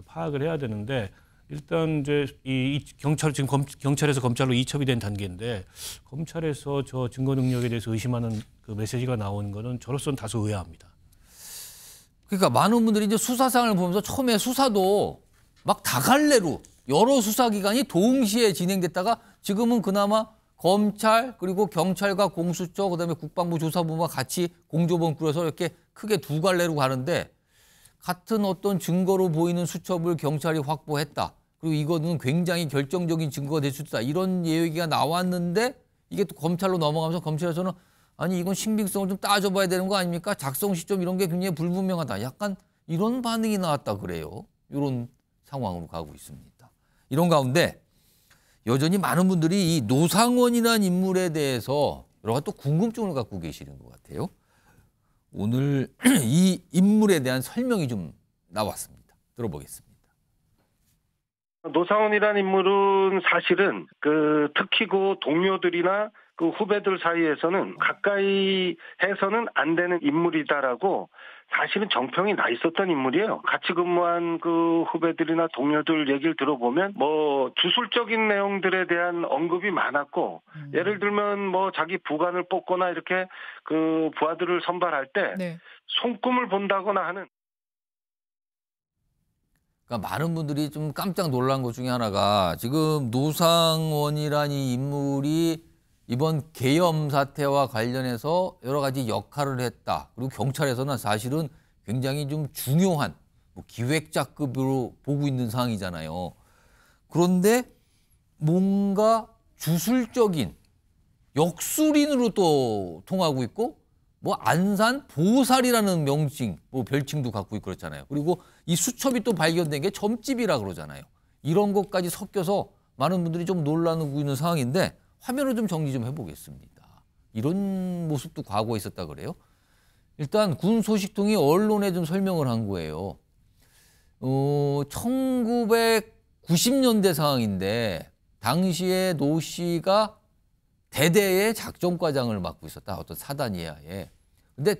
파악을 해야 되는데 일단 이제 이 경찰 지금 경찰에서 검찰로 이첩이 된 단계인데 검찰에서 저 증거 능력에 대해서 의심하는 그 메시지가 나오는 거는 저로서는 다소 의아합니다. 그러니까 많은 분들이 이제 수사상을 보면서 처음에 수사도 막 다갈래로 여러 수사기관이 동시에 진행됐다가 지금은 그나마 검찰 그리고 경찰과 공수처 그다음에 국방부 조사부가 같이 공조본 꾸려서 이렇게 크게 두 갈래로 가는데 같은 어떤 증거로 보이는 수첩을 경찰이 확보했다. 그리고 이거는 굉장히 결정적인 증거가 될 수 있다. 이런 얘기가 나왔는데 이게 또 검찰로 넘어가면서 검찰에서는 아니 이건 신빙성을 좀 따져봐야 되는 거 아닙니까? 작성 시점 이런 게 굉장히 불분명하다. 약간 이런 반응이 나왔다 그래요. 이런 상황으로 가고 있습니다. 이런 가운데 여전히 많은 분들이 이 노상원이라는 인물에 대해서 여러 가지 또 궁금증을 갖고 계시는 것 같아요. 오늘 이 인물에 대한 설명이 좀 나왔습니다. 들어보겠습니다. 노상원이라는 인물은 사실은 특히 그 동료들이나 그 후배들 사이에서는 가까이 해서는 안 되는 인물이다라고 사실은 정평이 나 있었던 인물이에요. 같이 근무한 그 후배들이나 동료들 얘기를 들어보면 뭐 주술적인 내용들에 대한 언급이 많았고 예를 들면 뭐 자기 부관을 뽑거나 이렇게 그 부하들을 선발할 때 손금을 본다거나 하는. 그러니까 많은 분들이 좀 깜짝 놀란 것 중에 하나가 지금 노상원이라는 이 인물이 이번 계엄 사태와 관련해서 여러 가지 역할을 했다. 그리고 경찰에서는 사실은 굉장히 좀 중요한 기획자급으로 보고 있는 상황이잖아요. 그런데 뭔가 주술적인 역술인으로 또 통하고 있고 뭐 안산 보살이라는 명칭, 뭐 별칭도 갖고 있고 그렇잖아요. 그리고 이 수첩이 또 발견된 게 점집이라 그러잖아요. 이런 것까지 섞여서 많은 분들이 좀 놀라고 있는 상황인데 화면을 좀 정리 좀 해보겠습니다. 이런 모습도 과거에 있었다 그래요. 일단 군 소식통이 언론에 좀 설명을 한 거예요. 1990년대 상황인데 당시에 노 씨가 대대의 작전과장을 맡고 있었다. 어떤 사단 이하에. 근데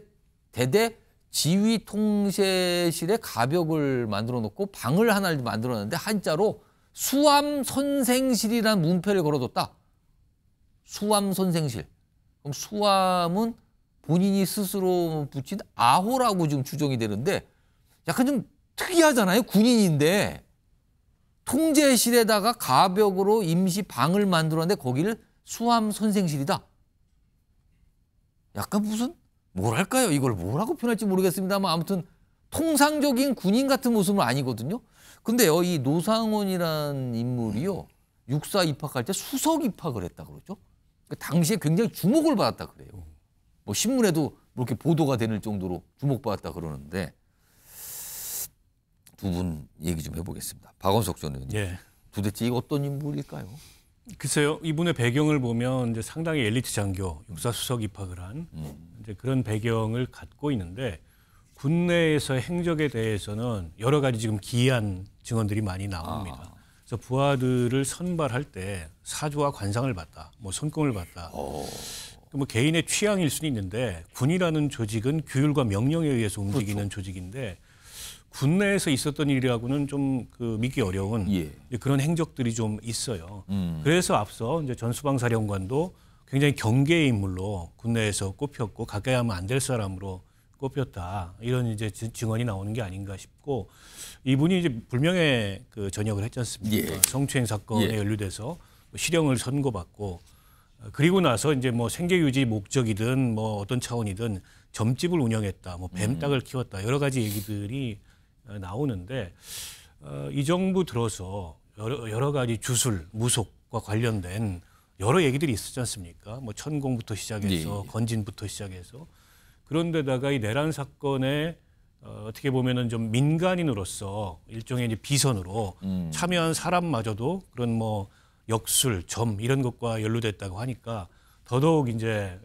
대대 지휘 통제실에 가벽을 만들어 놓고 방을 하나를 만들었는데 한자로 수암 선생실이라는 문패를 걸어뒀다. 수암 선생실. 그럼 수암은 본인이 스스로 붙인 아호라고 지금 추정이 되는데 약간 좀 특이하잖아요. 군인인데 통제실에다가 가벽으로 임시 방을 만들었는데 거기를 수암 선생실이다. 약간 무슨 뭐랄까요? 이걸 뭐라고 표현할지 모르겠습니다만 아무튼 통상적인 군인 같은 모습은 아니거든요. 근데요, 이 노상원이라는 인물이요. 육사 입학할 때 수석 입학을 했다 그러죠. 그러니까 당시에 굉장히 주목을 받았다 그래요. 뭐 신문에도 이렇게 보도가 되는 정도로 주목받았다 그러는데 두 분 얘기 좀 해보겠습니다. 박원석 전 의원님. 예. 도대체 이게 어떤 인물일까요? 글쎄요. 이분의 배경을 보면 이제 상당히 엘리트 장교, 육사 수석 입학을 한 이제 그런 배경을 갖고 있는데 군내에서의 행적에 대해서는 여러 가지 지금 기이한 증언들이 많이 나옵니다. 그래서 부하들을 선발할 때 사주와 관상을 봤다, 뭐 손금을 봤다. 뭐 개인의 취향일 수는 있는데 군이라는 조직은 규율과 명령에 의해서 움직이는 조직인데 군내에서 있었던 일이라고는 좀 믿기 어려운 그런 행적들이 좀 있어요. 그래서 앞서 이제 전수방사령관도 굉장히 경계의 인물로 군내에서 꼽혔고 가까이 하면 안 될 사람으로 꼽혔다. 이런 이제 증언이 나오는 게 아닌가 싶고 이분이 이제 불명예 전역을 했지 않습니까? 성추행 사건에 연루돼서 실형을 선고받고 그리고 나서 이제 뭐 생계 유지 목적이든 뭐 어떤 차원이든 점집을 운영했다, 뭐 뱀닭을 키웠다 여러 가지 얘기들이 나오는데 이 정부 들어서 여러 가지 주술, 무속과 관련된 여러 얘기들이 있었지 않습니까? 뭐 천공부터 시작해서 건진부터 시작해서 그런데다가 이 내란 사건에 어떻게 보면은 좀 민간인으로서 일종의 이제 비선으로 참여한 사람마저도 그런 뭐 역술, 점 이런 것과 연루됐다고 하니까 더더욱 이제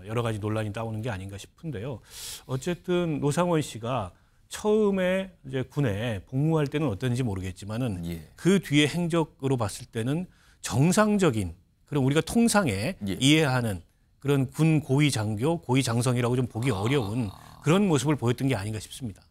여러 가지 논란이 나오는 게 아닌가 싶은데요. 어쨌든 노상원 씨가 처음에 이제 군에 복무할 때는 어떤지 모르겠지만은 그 뒤에 행적으로 봤을 때는 정상적인 그런 우리가 통상에 이해하는 그런 군 고위 장교, 고위 장성이라고 좀 보기 어려운 그런 모습을 보였던 게 아닌가 싶습니다.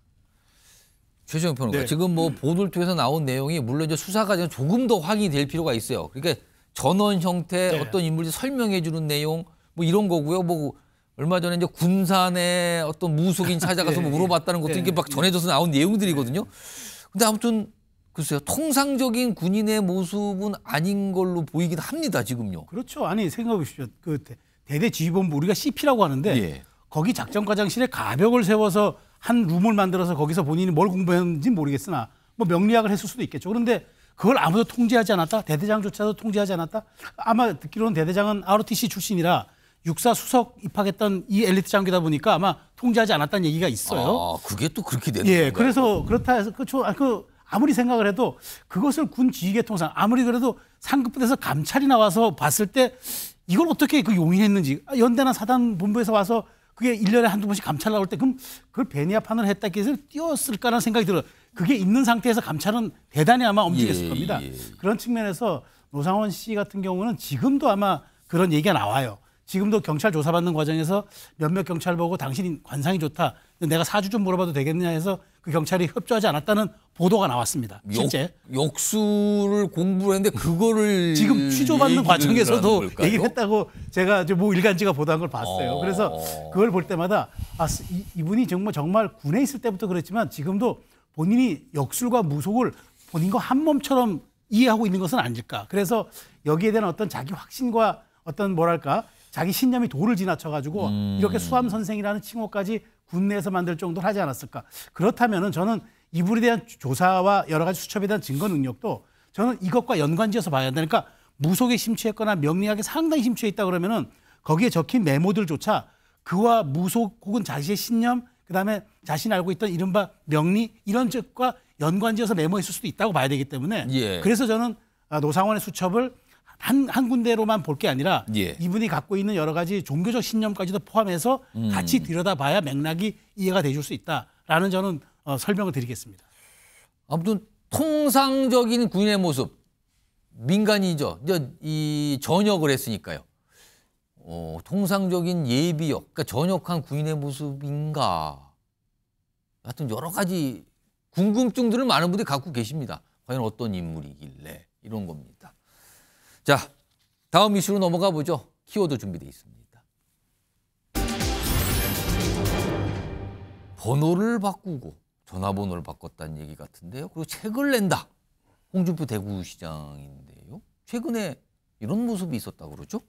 최재형 평론가, 지금 뭐 보도를 통해서 나온 내용이 물론 이제 수사 과정에 조금 더 확인이 될 필요가 있어요. 그러니까 전원 형태 어떤 인물이 설명해 주는 내용 뭐 이런 거고요. 뭐 얼마 전에 이제 군산에 어떤 무속인 찾아가서 뭐 물어봤다는 것도 이게 막 전해져서 나온 내용들이거든요. 근데 아무튼 글쎄요. 통상적인 군인의 모습은 아닌 걸로 보이긴 합니다. 지금요. 그렇죠. 아니 생각해 보십시오. 그 대대 지휘본부 우리가 CP라고 하는데 거기 작전과장실에 가벽을 세워서 한 룸을 만들어서 거기서 본인이 뭘 공부했는지 모르겠으나 뭐 명리학을 했을 수도 있겠죠. 그런데 그걸 아무도 통제하지 않았다. 대대장조차도 통제하지 않았다. 아마 듣기로는 대대장은 ROTC 출신이라 육사 수석 입학했던 이 엘리트 장교다 보니까 아마 통제하지 않았다는 얘기가 있어요. 그게 또 그렇게 되는 거예요. 그래서 그렇다 해서 아무리 생각을 해도 그것을 군 지휘계통상 아무리 그래도 상급 부대에서 감찰이 나와서 봤을 때 이걸 어떻게 용인했는지 연대나 사단 본부에서 와서 그게 1년에 한두 번씩 감찰 나올 때 그럼 그걸 배니아판을 했다 해서 띄웠을까라는 생각이 들어요. 그게 있는 상태에서 감찰은 대단히 아마 엄직했을 겁니다. 그런 측면에서 노상원 씨 같은 경우는 지금도 아마 그런 얘기가 나와요. 지금도 경찰 조사받는 과정에서 몇몇 경찰 보고 당신이 관상이 좋다. 내가 사주 좀 물어봐도 되겠느냐 해서 그 경찰이 협조하지 않았다는 보도가 나왔습니다. 실제. 역수를 공부를 했는데 그거를 지금 취조받는 과정에서도 얘기를 했다고 제가 뭐 일간지가 보도한 걸 봤어요. 그래서 그걸 볼 때마다 이분이 정말 군에 있을 때부터 그랬지만 지금도 본인이 역술과 무속을 본인과 한 몸처럼 이해하고 있는 것은 아닐까. 그래서 여기에 대한 어떤 자기 확신과 어떤 뭐랄까 자기 신념이 도를 지나쳐가지고 이렇게 수함 선생이라는 칭호까지 군내에서 만들 정도로 하지 않았을까. 그렇다면은 저는 이분에 대한 조사와 여러 가지 수첩에 대한 증거 능력도 저는 이것과 연관지어서 봐야 한다. 그러니까 무속에 심취했거나 명리학에 상당히 심취해 있다 그러면은 거기에 적힌 메모들조차 그와 무속 혹은 자신의 신념 그다음에 자신이 알고 있던 이른바 명리 이런 것과 연관지어서 메모했을 수도 있다고 봐야 되기 때문에 그래서 저는 노상원의 수첩을 한 군데로만 볼 게 아니라 이분이 갖고 있는 여러 가지 종교적 신념까지도 포함해서 같이 들여다봐야 맥락이 이해가 되줄 수 있다라는 저는 설명을 드리겠습니다. 아무튼 통상적인 군인의 모습, 민간이죠. 이 전역을 했으니까요. 통상적인 예비역, 그러니까 전역한 군인의 모습인가. 하여튼 여러 가지 궁금증들을 많은 분들이 갖고 계십니다. 과연 어떤 인물이길래 이런 겁니다. 자, 다음 이슈로 넘어가 보죠. 키워드 준비되어 있습니다. 번호를 바꾸고 전화번호를 바꿨다는 얘기 같은데요. 그리고 책을 낸다. 홍준표 대구시장인데요. 최근에 이런 모습이 있었다고 그러죠.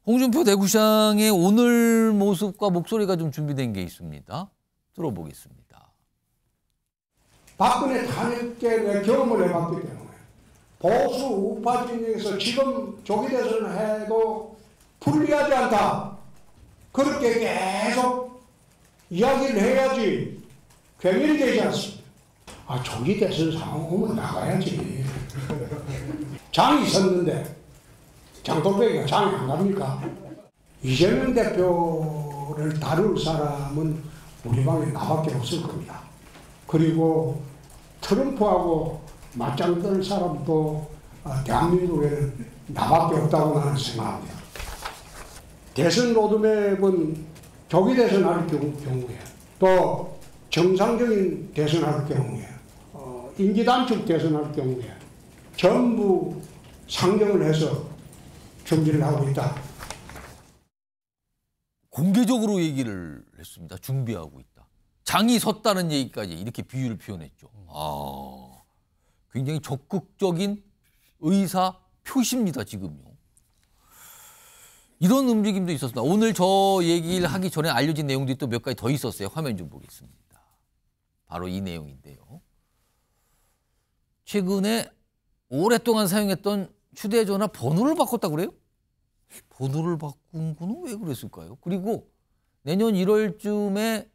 홍준표 대구시장의 오늘 모습과 목소리가 좀 준비된 게 있습니다. 들어보겠습니다. 박근혜 탄핵에 경험을 해봤기 때문에 보수 우파 진영에서 지금 조기 대선을 해도 불리하지 않다. 그렇게 계속 이야기를 해야지 괴멸이 되지 않습니다. 조기 대선 상황 오면 나가야지. 장이 섰는데 장돌배기가 장이 안 갑니까? 이재명 대표를 다룰 사람은 우리 방에 나밖에 없을 겁니다. 그리고 트럼프하고 맞짱 뜰 사람도 대한민국에는 나밖에 없다고 나는 생각합니다. 대선 로드맵은 조기 대선할 경우에 또 정상적인 대선할 경우에 임기 단축 대선할 경우에 전부 상정을 해서 준비를 하고 있다. 공개적으로 얘기를 했습니다. 준비하고 있다. 장이 섰다는 얘기까지 이렇게 비유를 표현했죠. 굉장히 적극적인 의사 표시입니다, 지금요. 이런 움직임도 있었습니다. 오늘 저 얘기를 하기 전에 알려진 내용들이 또 몇 가지 더 있었어요. 화면 좀 보겠습니다. 바로 이 내용인데요. 최근에 오랫동안 사용했던 휴대전화 번호를 바꿨다고 그래요? 번호를 바꾼 거는 왜 그랬을까요? 그리고 내년 1월쯤에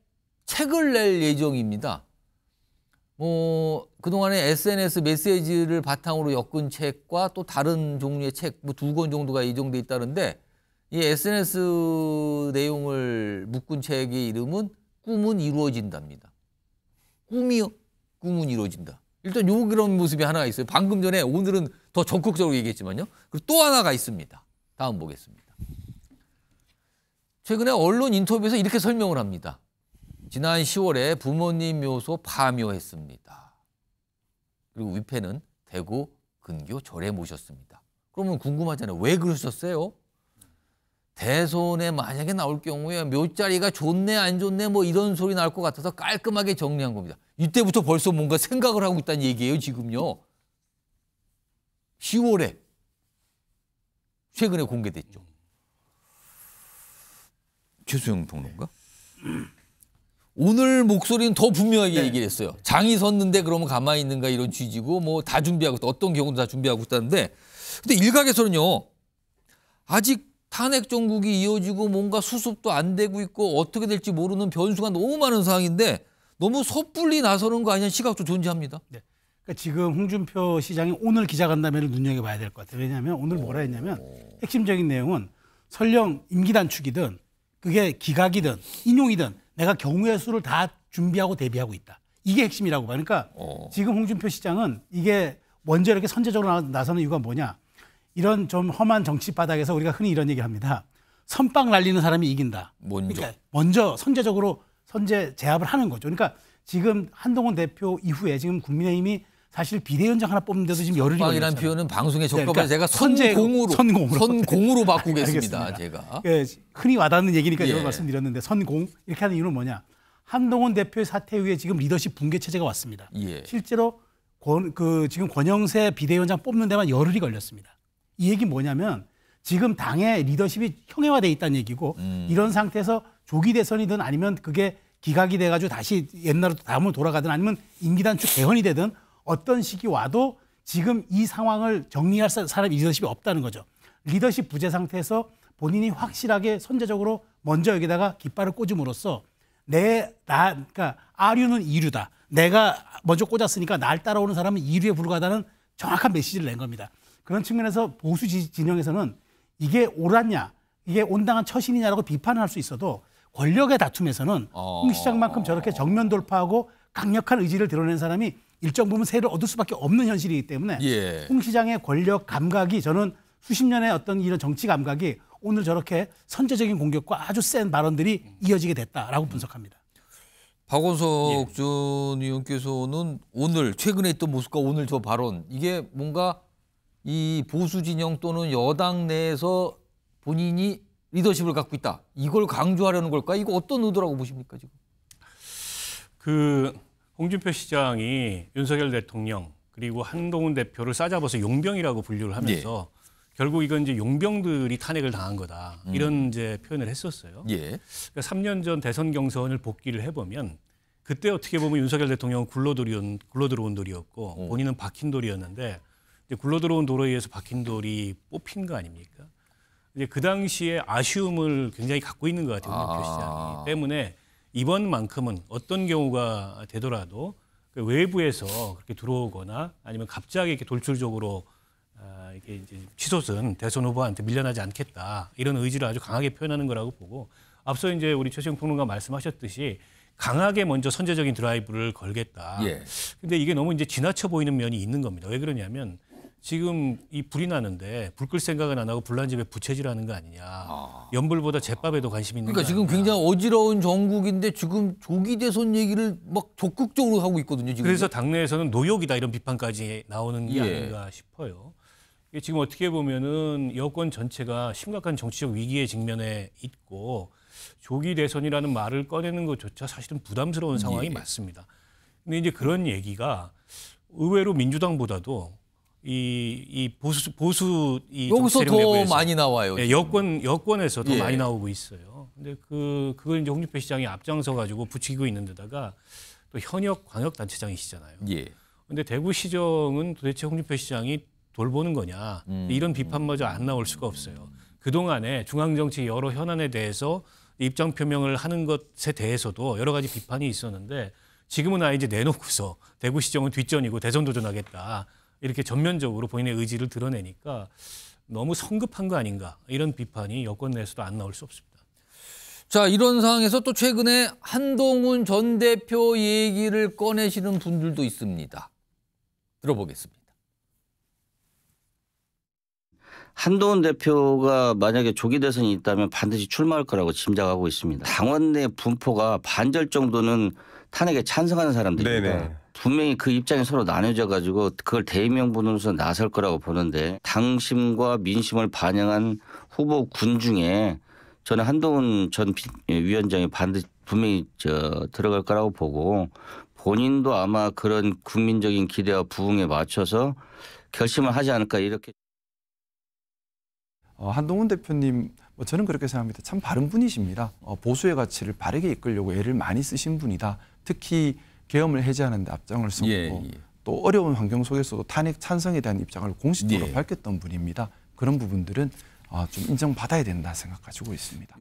책을 낼 예정입니다. 그동안에 SNS 메시지를 바탕으로 엮은 책과 또 다른 종류의 책, 2권 정도가 예정돼 있다는데 이 SNS 내용을 묶은 책의 이름은 꿈은 이루어진답니다. 꿈이요? 꿈은 이루어진다. 일단 그런 모습이 하나가 있어요. 방금 전에 오늘은 더 적극적으로 얘기했지만요. 그리고 또 하나가 있습니다. 다음 보겠습니다. 최근에 언론 인터뷰에서 이렇게 설명을 합니다. 지난 10월에 부모님 묘소 파묘했습니다. 그리고 위패는 대구 근교 절에 모셨습니다. 그러면 궁금하잖아요. 왜 그러셨어요? 대선에 만약에 나올 경우에 묘자리가 좋네 안 좋네 뭐 이런 소리 나올 것 같아서 깔끔하게 정리한 겁니다. 이때부터 벌써 뭔가 생각을 하고 있다는 얘기예요, 지금요. 10월에 최근에 공개됐죠. 최수영 평론가? 오늘 목소리는 더 분명하게 얘기를 했어요. 장이 섰는데 그러면 가만히 있는가 이런 취지고 뭐 다 준비하고 있다. 어떤 경우도 다 준비하고 있다는데 근데 일각에서는요. 아직 탄핵 정국이 이어지고 뭔가 수습도 안 되고 있고 어떻게 될지 모르는 변수가 너무 많은 상황인데 너무 섣불리 나서는 거 아니냐는 시각도 존재합니다. 네. 그러니까 지금 홍준표 시장이 오늘 기자간담회를 눈여겨봐야 될 것 같아요. 왜냐하면 오늘 뭐라 했냐면 핵심적인 내용은 설령 임기 단축이든 그게 기각이든 인용이든 내가 경우의 수를 다 준비하고 대비하고 있다. 이게 핵심이라고 봐요. 그러니까 지금 홍준표 시장은 이게 먼저 이렇게 선제적으로 나서는 이유가 뭐냐. 이런 좀 험한 정치 바닥에서 우리가 흔히 이런 얘기를 합니다. 선빵 날리는 사람이 이긴다. 그러니까 먼저 선제적으로 선제 제압을 하는 거죠. 그러니까 지금 한동훈 대표 이후에 지금 국민의힘이 사실 비대위원장 하나 뽑는데도 지금 열흘이 걸렸잖아요. 선빵이라는 표현은 방송에 적합해서 그러니까 제가 선공으로 바꾸겠습니다. 제가. 흔히 와닿는 얘기니까 이런 말씀드렸는데 선공 이렇게 하는 이유는 뭐냐. 한동훈 대표의 사퇴 후에 지금 리더십 붕괴 체제가 왔습니다. 실제로 지금 권영세 비대위원장 뽑는 데만 열흘이 걸렸습니다. 이 얘기 뭐냐면 지금 당의 리더십이 형해화돼 있다는 얘기고 이런 상태에서 조기 대선이든 아니면 그게 기각이 돼가지고 다시 옛날로 다음으로 돌아가든 아니면 임기 단축 개헌이 되든 어떤 시기 와도 지금 이 상황을 정리할 사람이 리더십이 없다는 거죠. 리더십 부재 상태에서 본인이 확실하게 선제적으로 먼저 여기다가 깃발을 꽂음으로써 그러니까 아류는 이류다. 내가 먼저 꽂았으니까 날 따라오는 사람은 이류에 불과하다는 정확한 메시지를 낸 겁니다. 그런 측면에서 보수 진영에서는 이게 옳았냐, 이게 온당한 처신이냐라고 비판을 할 수 있어도 권력의 다툼에서는 홍 시장만큼 저렇게 정면 돌파하고 강력한 의지를 드러낸 사람이 일정 부분 세를 얻을 수밖에 없는 현실이기 때문에 홍 시장의 권력 감각이 저는 수십 년의 어떤 이런 정치 감각이 오늘 저렇게 선제적인 공격과 아주 센 발언들이 이어지게 됐다라고 분석합니다. 박원석 전 의원께서는 오늘 최근에 있던 모습과 오늘 저 발언 이게 뭔가 이 보수 진영 또는 여당 내에서 본인이 리더십을 갖고 있다. 이걸 강조하려는 걸까? 이거 어떤 의도라고 보십니까 지금? 홍준표 시장이 윤석열 대통령 그리고 한동훈 대표를 싸잡아서 용병이라고 분류를 하면서 결국 이건 이제 용병들이 탄핵을 당한 거다. 이런 이제 표현을 했었어요. 그러니까 3년 전 대선 경선을 복기를 해보면 그때 어떻게 보면 윤석열 대통령은 굴러들어온 돌이었고 본인은 박힌 돌이었는데 이제 굴러들어온 도로에 의해서 박힌 돌이 뽑힌 거 아닙니까? 이제 그 당시에 아쉬움을 굉장히 갖고 있는 것 같아요. 홍준표 시장이. 때문에 이번만큼은 어떤 경우가 되더라도 그 외부에서 그렇게 들어오거나 아니면 갑자기 이렇게 돌출적으로 이게 이제 치솟은 대선 후보한테 밀려나지 않겠다 이런 의지를 아주 강하게 표현하는 거라고 보고 앞서 이제 우리 최수영 평론가 말씀하셨듯이 강하게 먼저 선제적인 드라이브를 걸겠다. 예. 근데 이게 너무 이제 지나쳐 보이는 면이 있는 겁니다. 왜 그러냐면 지금 이 불이 나는데 불 끌 생각은 안 하고 불난 집에 부채질하는 거 아니냐. 연불보다 제밥에도 관심 있는 그러니까 지금 굉장히 어지러운 정국인데 지금 조기 대선 얘기를 막 적극적으로 하고 있거든요. 지금. 그래서 당내에서는 노욕이다 이런 비판까지 나오는 게 예. 아닌가 싶어요. 이게 지금 어떻게 보면은 여권 전체가 심각한 정치적 위기에 직면해 있고 조기 대선이라는 말을 꺼내는 것조차 사실은 부담스러운 상황이 맞습니다. 근데 이제 그런 얘기가 의외로 민주당보다도 이 보수 이 여기서 더 내부에서, 많이 나와요. 예, 여권에서 더 예. 많이 나오고 있어요. 근데 그걸 이제 홍준표 시장이 앞장서 가지고 부추기고 있는 데다가 또 현역 광역 단체장이시잖아요. 예. 근데 대구시정은 도대체 홍준표 시장이 돌보는 거냐 이런 비판마저 안 나올 수가 없어요. 그동안에 중앙정치 여러 현안에 대해서 입장 표명을 하는 것에 대해서도 여러 가지 비판이 있었는데 지금은 아예 이제 내놓고서 대구시정은 뒷전이고 대선 도전하겠다. 이렇게 전면적으로 본인의 의지를 드러내니까 너무 성급한 거 아닌가 이런 비판이 여권 내에서도 안 나올 수 없습니다. 자, 이런 상황에서 또 최근에 한동훈 전 대표 얘기를 꺼내시는 분들도 있습니다. 들어보겠습니다. 한동훈 대표가 만약에 조기 대선이 있다면 반드시 출마할 거라고 짐작하고 있습니다. 당원 내 분포가 반절 정도는 탄핵에 찬성하는 사람들입니다. 네네. 분명히 그 입장이 서로 나눠져 가지고 그걸 대의명분으로서 나설 거라고 보는데 당심과 민심을 반영한 후보군 중에 저는 한동훈 전 위원장이 반드시 분명히 들어갈 거라고 보고 본인도 아마 그런 국민적인 기대와 부응에 맞춰서 결심을 하지 않을까 이렇게. 한동훈 대표님 저는 그렇게 생각합니다. 참 바른 분이십니다. 보수의 가치를 바르게 이끌려고 애를 많이 쓰신 분이다. 특히 계엄을 해제하는 데 앞장을 섰고 또 어려운 환경 속에서도 탄핵 찬성에 대한 입장을 공식적으로 밝혔던 분입니다. 그런 부분들은 좀 인정받아야 된다 생각 가지고 있습니다.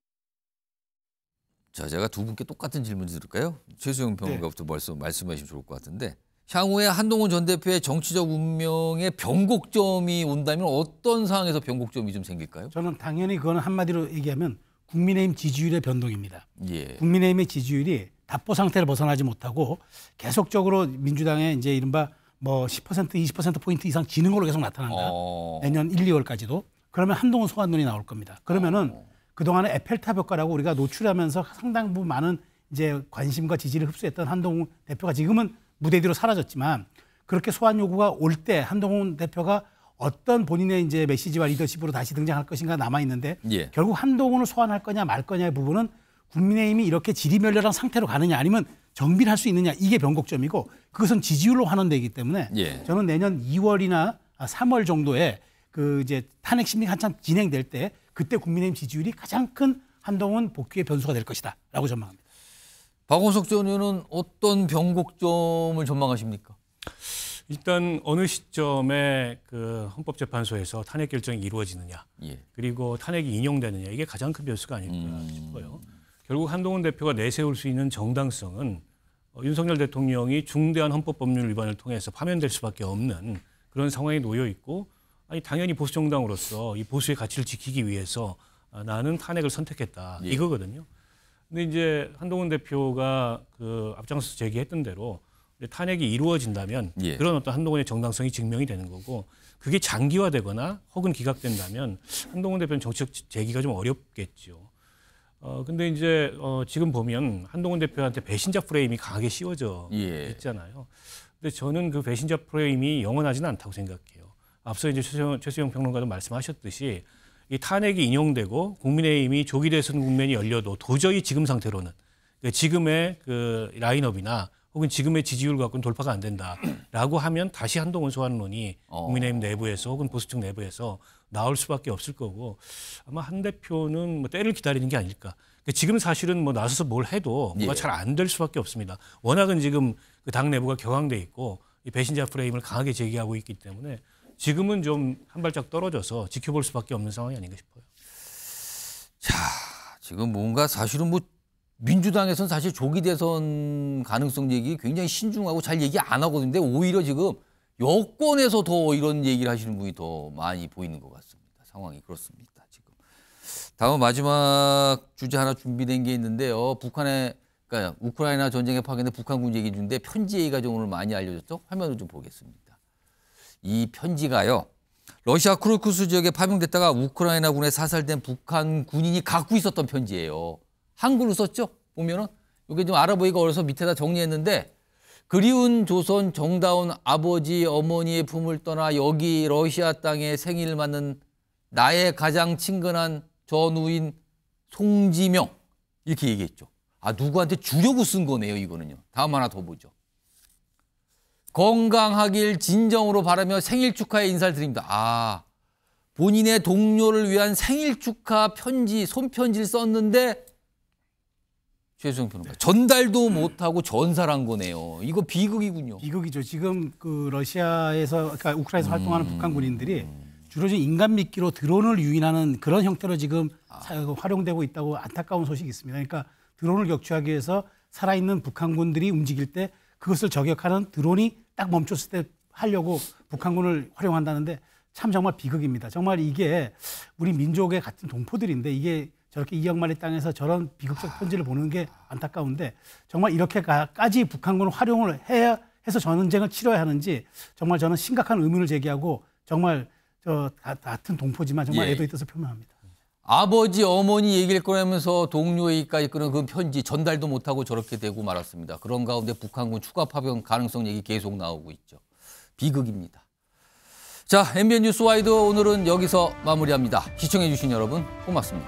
자, 제가 두 분께 똑같은 질문 드릴까요? 최수영 평론가부터 말씀하시면 좋을 것 같은데 향후에 한동훈 전 대표의 정치적 운명에 변곡점이 온다면 어떤 상황에서 변곡점이 좀 생길까요? 저는 당연히 그거는 한마디로 얘기하면 국민의힘 지지율의 변동입니다. 예. 국민의힘의 지지율이 답보 상태를 벗어나지 못하고 계속적으로 민주당의 이제 이른바 뭐 10% 20% 이상 지는 걸로 계속 나타난다. 내년 1, 2월까지도. 그러면 한동훈 소환론이 나올 겁니다. 그러면은 그동안에 에펠탑 효과라고 우리가 노출하면서 상당 부분 많은 이제 관심과 지지를 흡수했던 한동훈 대표가 지금은 무대 뒤로 사라졌지만 그렇게 소환 요구가 올 때 한동훈 대표가 어떤 본인의 이제 메시지와 리더십으로 다시 등장할 것인가 남아 있는데 결국 한동훈을 소환할 거냐 말 거냐의 부분은 국민의힘이 이렇게 지리멸렬한 상태로 가느냐 아니면 정비를 할 수 있느냐 이게 변곡점이고 그것은 지지율로 환원되기 때문에 저는 내년 2월이나 3월 정도에 그 이제 탄핵 심리가 한참 진행될 때 그때 국민의힘 지지율이 가장 큰 한동훈 복귀의 변수가 될 것이다라고 전망합니다. 박원석 전 의원은 어떤 변곡점을 전망하십니까? 일단 어느 시점에 그 헌법재판소에서 탄핵 결정이 이루어지느냐, 그리고 탄핵이 인용되느냐 이게 가장 큰 변수가 아닐까 싶어요. 결국 한동훈 대표가 내세울 수 있는 정당성은 윤석열 대통령이 중대한 헌법법률 위반을 통해서 파면될 수밖에 없는 그런 상황에 놓여 있고, 아니 당연히 보수 정당으로서 이 보수의 가치를 지키기 위해서 나는 탄핵을 선택했다 이거거든요. 근데 이제 한동훈 대표가 그 앞장서서 제기했던 대로 탄핵이 이루어진다면 그런 어떤 한동훈의 정당성이 증명이 되는 거고, 그게 장기화되거나 혹은 기각된다면 한동훈 대표는 정치적 재기가 좀 어렵겠죠. 근데 이제 지금 보면 한동훈 대표한테 배신자 프레임이 강하게 씌워져 있잖아요. 근데 저는 그 배신자 프레임이 영원하지는 않다고 생각해요. 앞서 이제 최수영 평론가도 말씀하셨듯이 이 탄핵이 인용되고 국민의힘이 조기 대선 국면이 열려도 도저히 지금 상태로는 지금의 그 라인업이나 혹은 지금의 지지율 갖고는 돌파가 안 된다라고 하면 다시 한동훈 소환론이 국민의힘 내부에서 혹은 보수층 내부에서 나올 수밖에 없을 거고, 아마 한 대표는 뭐 때를 기다리는 게 아닐까. 지금 사실은 뭐 나서서 뭘 해도 뭐가 잘 안 될 수밖에 없습니다. 워낙은 지금 그 당 내부가 격앙돼 있고 이 배신자 프레임을 강하게 제기하고 있기 때문에 지금은 좀 한 발짝 떨어져서 지켜볼 수밖에 없는 상황이 아닌가 싶어요. 자, 지금 뭔가 사실은 뭐 민주당에서는 사실 조기 대선 가능성 얘기 굉장히 신중하고 잘 얘기 안 하거든요. 오히려 지금 여권에서 더 이런 얘기를 하시는 분이 더 많이 보이는 것 같습니다. 상황이 그렇습니다. 지금 다음 마지막 주제 하나 준비된 게 있는데요. 그러니까 우크라이나 전쟁에 파견된 북한군 얘기 중인데 편지 얘기가 좀 오늘 많이 알려졌죠. 화면을 좀 보겠습니다. 이 편지가요. 러시아 크루크스 지역에 파병됐다가 우크라이나군에 사살된 북한 군인이 갖고 있었던 편지예요. 한글로 썼죠? 보면은 이게 좀 알아보기가 어려서 밑에다 정리했는데 그리운 조선 정다운 아버지 어머니의 품을 떠나 여기 러시아 땅에 생일을 맞는 나의 가장 친근한 전우인 송지명 이렇게 얘기했죠. 아 누구한테 주려고 쓴 거네요 이거는요. 다음 하나 더 보죠. 건강하길 진정으로 바라며 생일 축하의 인사를 드립니다. 아 본인의 동료를 위한 생일 축하 편지 손편지를 썼는데 최수영 평론가 전달도 못하고 전사한 거네요. 이거 비극이군요. 비극이죠. 지금 그 러시아에서 그러니까 우크라이나에서 활동하는 북한 군인들이 주로 지금 인간 미끼로 드론을 유인하는 그런 형태로 지금 활용되고 있다고 안타까운 소식이 있습니다. 그러니까 드론을 격추하기 위해서 살아있는 북한군들이 움직일 때 그것을 저격하는 드론이 딱 멈췄을 때 하려고 북한군을 활용한다는데 참 정말 비극입니다. 정말 이게 우리 민족의 같은 동포들인데 이게 저렇게 2억 마리 땅에서 저런 비극적 편지를 보는 게 안타까운데 정말 이렇게까지 북한군을 활용을 해야 해서 전쟁을 치러야 하는지 정말 저는 심각한 의문을 제기하고 정말 저 같은 동포지만 정말 애도의 뜻을 표명합니다. 아버지 어머니 얘기를 꺼내면서 동료 얘기까지 끄는 그 편지 전달도 못하고 저렇게 되고 말았습니다. 그런 가운데 북한군 추가 파병 가능성 얘기 계속 나오고 있죠. 비극입니다. 자, MBN 뉴스 와이드 오늘은 여기서 마무리합니다. 시청해 주신 여러분 고맙습니다.